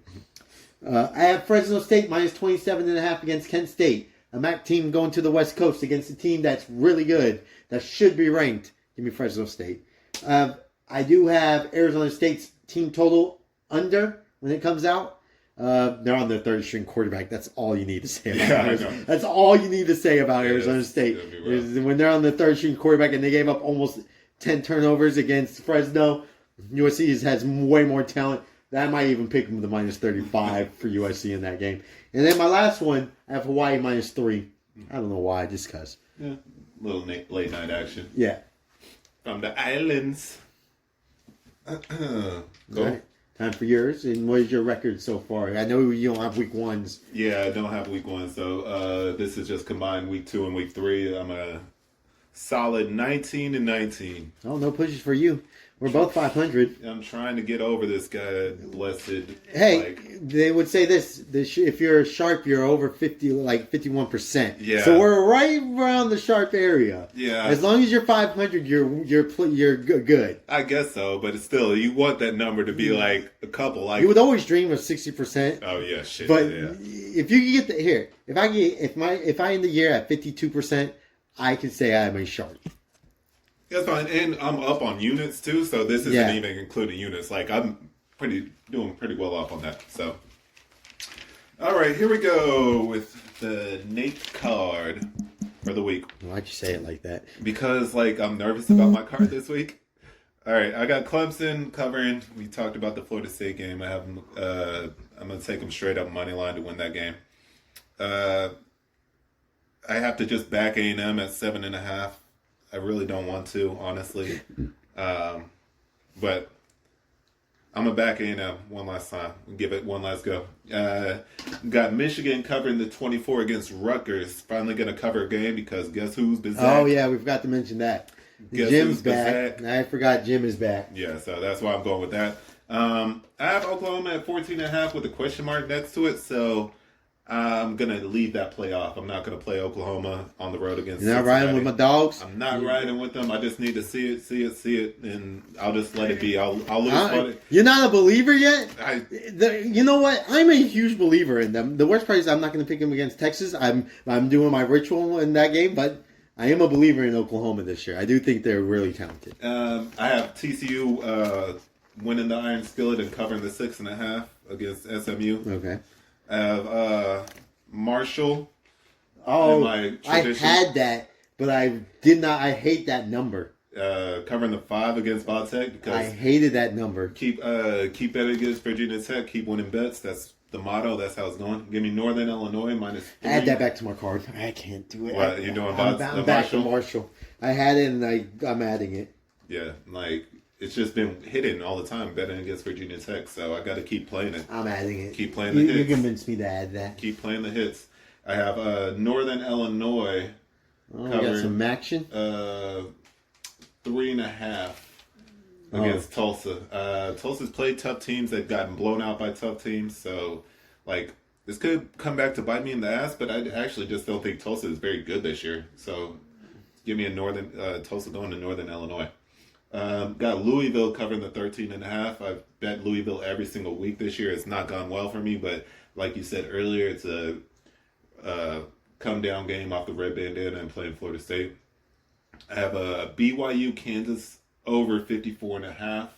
I have Fresno State minus 27.5 against Kent State. A MAC team going to the West Coast against a team that's really good, that should be ranked. Give me Fresno State. I do have Arizona State's team total under when it comes out. They're on their third string quarterback. That's all you need to say about Arizona. That's all you need to say about Arizona State. When they're on the third string quarterback and they gave up almost 10 turnovers against Fresno, USC has way more talent. That might even pick them to minus 35 for USC in that game. And then my last one, I have Hawaii minus 3. I don't know why, just because. Yeah, little late night action. Yeah. From the islands. Go. Right. Time for yours. And what is your record so far? I know you don't have week ones. Yeah, I don't have week 1. So this is just combined week 2 and week 3. I'm a solid 19-19. Oh, no pushes for you. We're both 500. I'm trying to get over this guy, blessed. Hey, they would say this if you're sharp, you're over 51%. Yeah. So we're right around the sharp area. Yeah. As long as you're 500, you're good. I guess so, but it's still, you want that number to be like a couple. Like you would always dream of 60%. Oh yeah, shit. But yeah. if you can get if I end the year at 52%, I can say I'm a sharp. That's fine, and I'm up on units too, so this isn't even including units. Like I'm doing pretty well off on that. So, all right, here we go with the Nate card for the week. Why'd you say it like that? Because I'm nervous about my card this week. All right, I got Clemson covering. We talked about the Florida State game. I have I'm gonna take them straight up money line to win that game. I have to just back A&M at 7.5. I really don't want to, honestly. But I'm going to back A&M one last time. Give it one last go. Got Michigan covering the 24 against Rutgers. Finally going to cover a game because guess who's Bizak? Oh, yeah, we forgot to mention that. Jim's back. Bizak? I forgot Jim is back. Yeah, so that's why I'm going with that. I have Oklahoma at 14.5 with a question mark next to it, so I'm going to leave that play off. I'm not going to play Oklahoma on the road against You're not Cincinnati. riding with my dogs? I'm not riding with them. I just need to see it, and I'll just let it be. I'll lose money. You're not a believer yet? I You know what? I'm a huge believer in them. The worst part is I'm not going to pick them against Texas. I'm doing my ritual in that game, but I am a believer in Oklahoma this year. I do think they're really talented. I have TCU winning the Iron Skillet and covering the 6.5 against SMU. Okay. I have Marshall. Oh, I had that, but I did not. I hate that number. Covering the 5 against Vatech because I hated that number. keep betting against Virginia Tech. Keep winning bets. That's the motto. That's how it's going. Give me Northern Illinois minus 3. Add that back to my card. I can't do it. What, you doing I'm the back to Marshall? Marshall. I had it and I'm adding it. Yeah, like it's just been hitting all the time, betting against Virginia Tech. So I got to keep playing it. I'm adding it. Keep playing the You hits. convinced me to add that. Keep playing the hits. I have Northern Illinois Oh, we got some action. 3.5 against Tulsa. Tulsa's played tough teams. They've gotten blown out by tough teams. So, like, this could come back to bite me in the ass, but I actually just don't think Tulsa is very good this year. So, give me a Tulsa going to Northern Illinois. Got Louisville covering the 13.5. I've bet Louisville every single week this year. It's not gone well for me, but like you said earlier, it's a come down game off the red bandana and playing Florida State. I have a BYU Kansas over 54.5.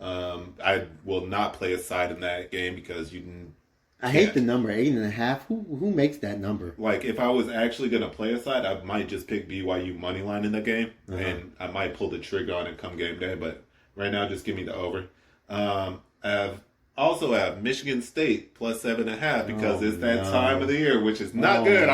I will not play a side in that game because you can. I hate the number 8.5. Who makes that number? Like, if I was actually going to play a side, I might just pick BYU money line in the game, and I might pull the trigger on it come game day. But right now, just give me the over. I also have Michigan State plus 7.5 because it's that time of the year, which is not good.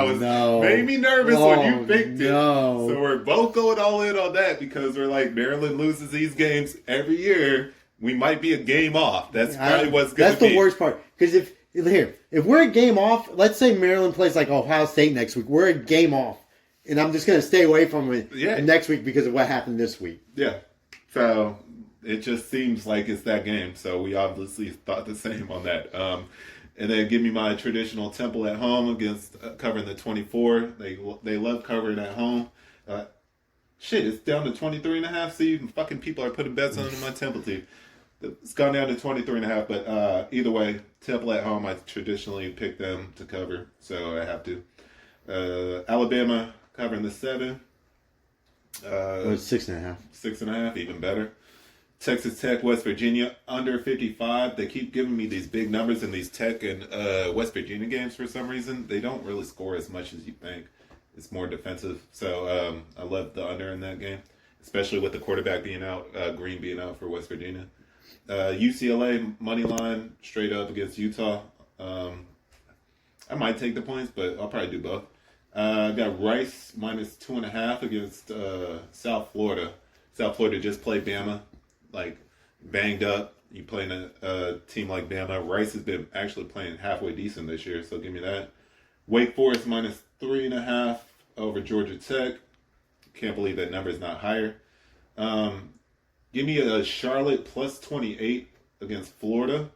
Made me nervous when you picked it. So we're both going all in on that because we're like, Maryland loses these games every year. We might be a game off. That's probably what's going to be. That's the worst part. Because if we're a game off, let's say Maryland plays like Ohio State next week. We're a game off. And I'm just going to stay away from it next week because of what happened this week. Yeah. So it just seems like it's that game. So we obviously thought the same on that. And then give me my traditional Temple at home against covering the 24. They love covering at home. Shit, it's down to 23.5. See, fucking people are putting bets on my Temple team. It's gone down to 23.5, but either way, Temple at home, I traditionally pick them to cover, so I have to. Alabama covering the 7. It's 6.5. 6.5, even better. Texas Tech, West Virginia, under 55. They keep giving me these big numbers in these Tech and West Virginia games for some reason. They don't really score as much as you think. It's more defensive, so I love the under in that game, especially with the quarterback being out, Green being out for West Virginia. UCLA money line straight up against Utah. I might take the points, but I'll probably do both. Got Rice minus 2.5 against South Florida. South Florida just played Bama, like banged up. You playing a team like Bama. Rice has been actually playing halfway decent this year, so give me that. Wake Forest minus 3.5 over Georgia Tech. Can't believe that number is not higher. Give me a Charlotte plus 28 against Florida.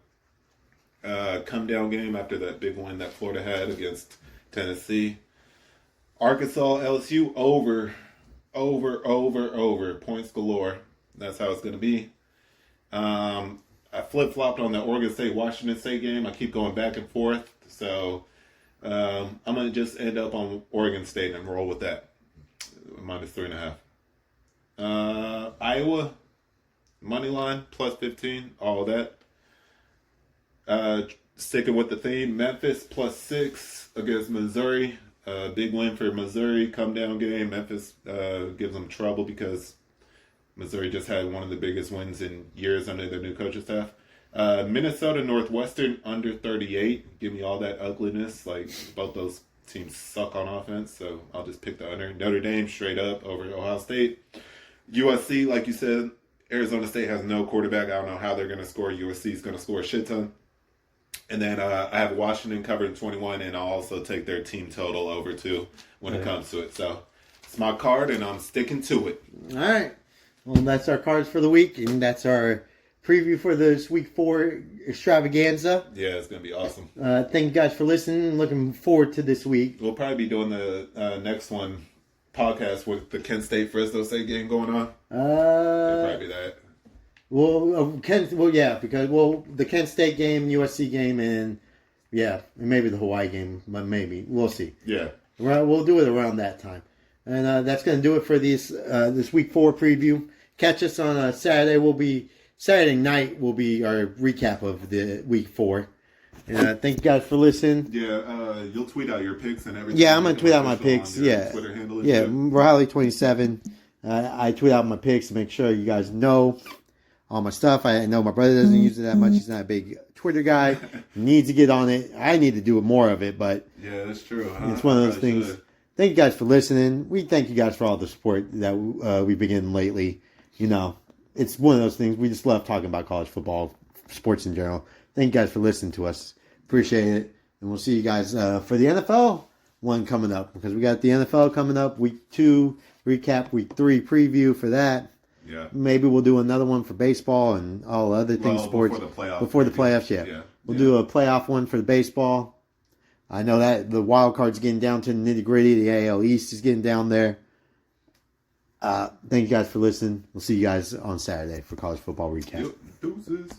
Come down game after that big win that Florida had against Tennessee. Arkansas, LSU over. Points galore. That's how it's going to be. I flip-flopped on the Oregon State-Washington State game. I keep going back and forth. So I'm going to just end up on Oregon State and roll with that. Minus 3.5. Iowa. Money line, plus 15, all of that. Sticking with the theme, Memphis, plus 6 against Missouri. Big win for Missouri, come down game. Memphis gives them trouble because Missouri just had one of the biggest wins in years under their new coaching staff. Minnesota, Northwestern, under 38. Give me all that ugliness. Like, both those teams suck on offense, so I'll just pick the under. Notre Dame, straight up, over Ohio State. USC, like you said, Arizona State has no quarterback. I don't know how they're going to score. USC is going to score a shit ton. And then I have Washington covered 21, and I'll also take their team total over too when it comes to it. So it's my card, and I'm sticking to it. All right. Well, that's our cards for the week, and that's our preview for this Week 4 extravaganza. Yeah, it's going to be awesome. Thank you guys for listening. Looking forward to this week. We'll probably be doing the next one podcast with the Kent State Fresno State game going on. It'll probably be that. Because the Kent State game, USC game, and maybe the Hawaii game, but maybe we'll see. Yeah, we'll do it around that time, and that's going to do it for this Week 4 preview. Catch us on Saturday. Saturday night will be our recap of the Week 4. And thank you guys for listening. Yeah, you'll tweet out your picks and everything. Yeah, I'm gonna tweet out my picks. Yeah, Twitter handle. Riley27. I tweet out my picks to make sure you guys know. all my stuff. I know my brother doesn't use it that much. He's not a big Twitter guy. He needs to get on it. I need to do more of it, but Yeah, that's true. it's one of those things. Thank you guys for listening. We thank you guys for all the support that we've been getting lately. You know, it's one of those things. We just love talking about college football, sports in general. Thank you guys for listening to us. Appreciate it. And we'll see you guys for the NFL one coming up, because we got the NFL coming up. Week 2 recap, week 3 preview for that. Yeah. Maybe we'll do another one for baseball and all other things, sports. Before the playoffs, yeah. We'll do a playoff one for the baseball. I know that the wild card's getting down to the nitty gritty. The AL East is getting down there. Thank you guys for listening. We'll see you guys on Saturday for college football recap. Deuces.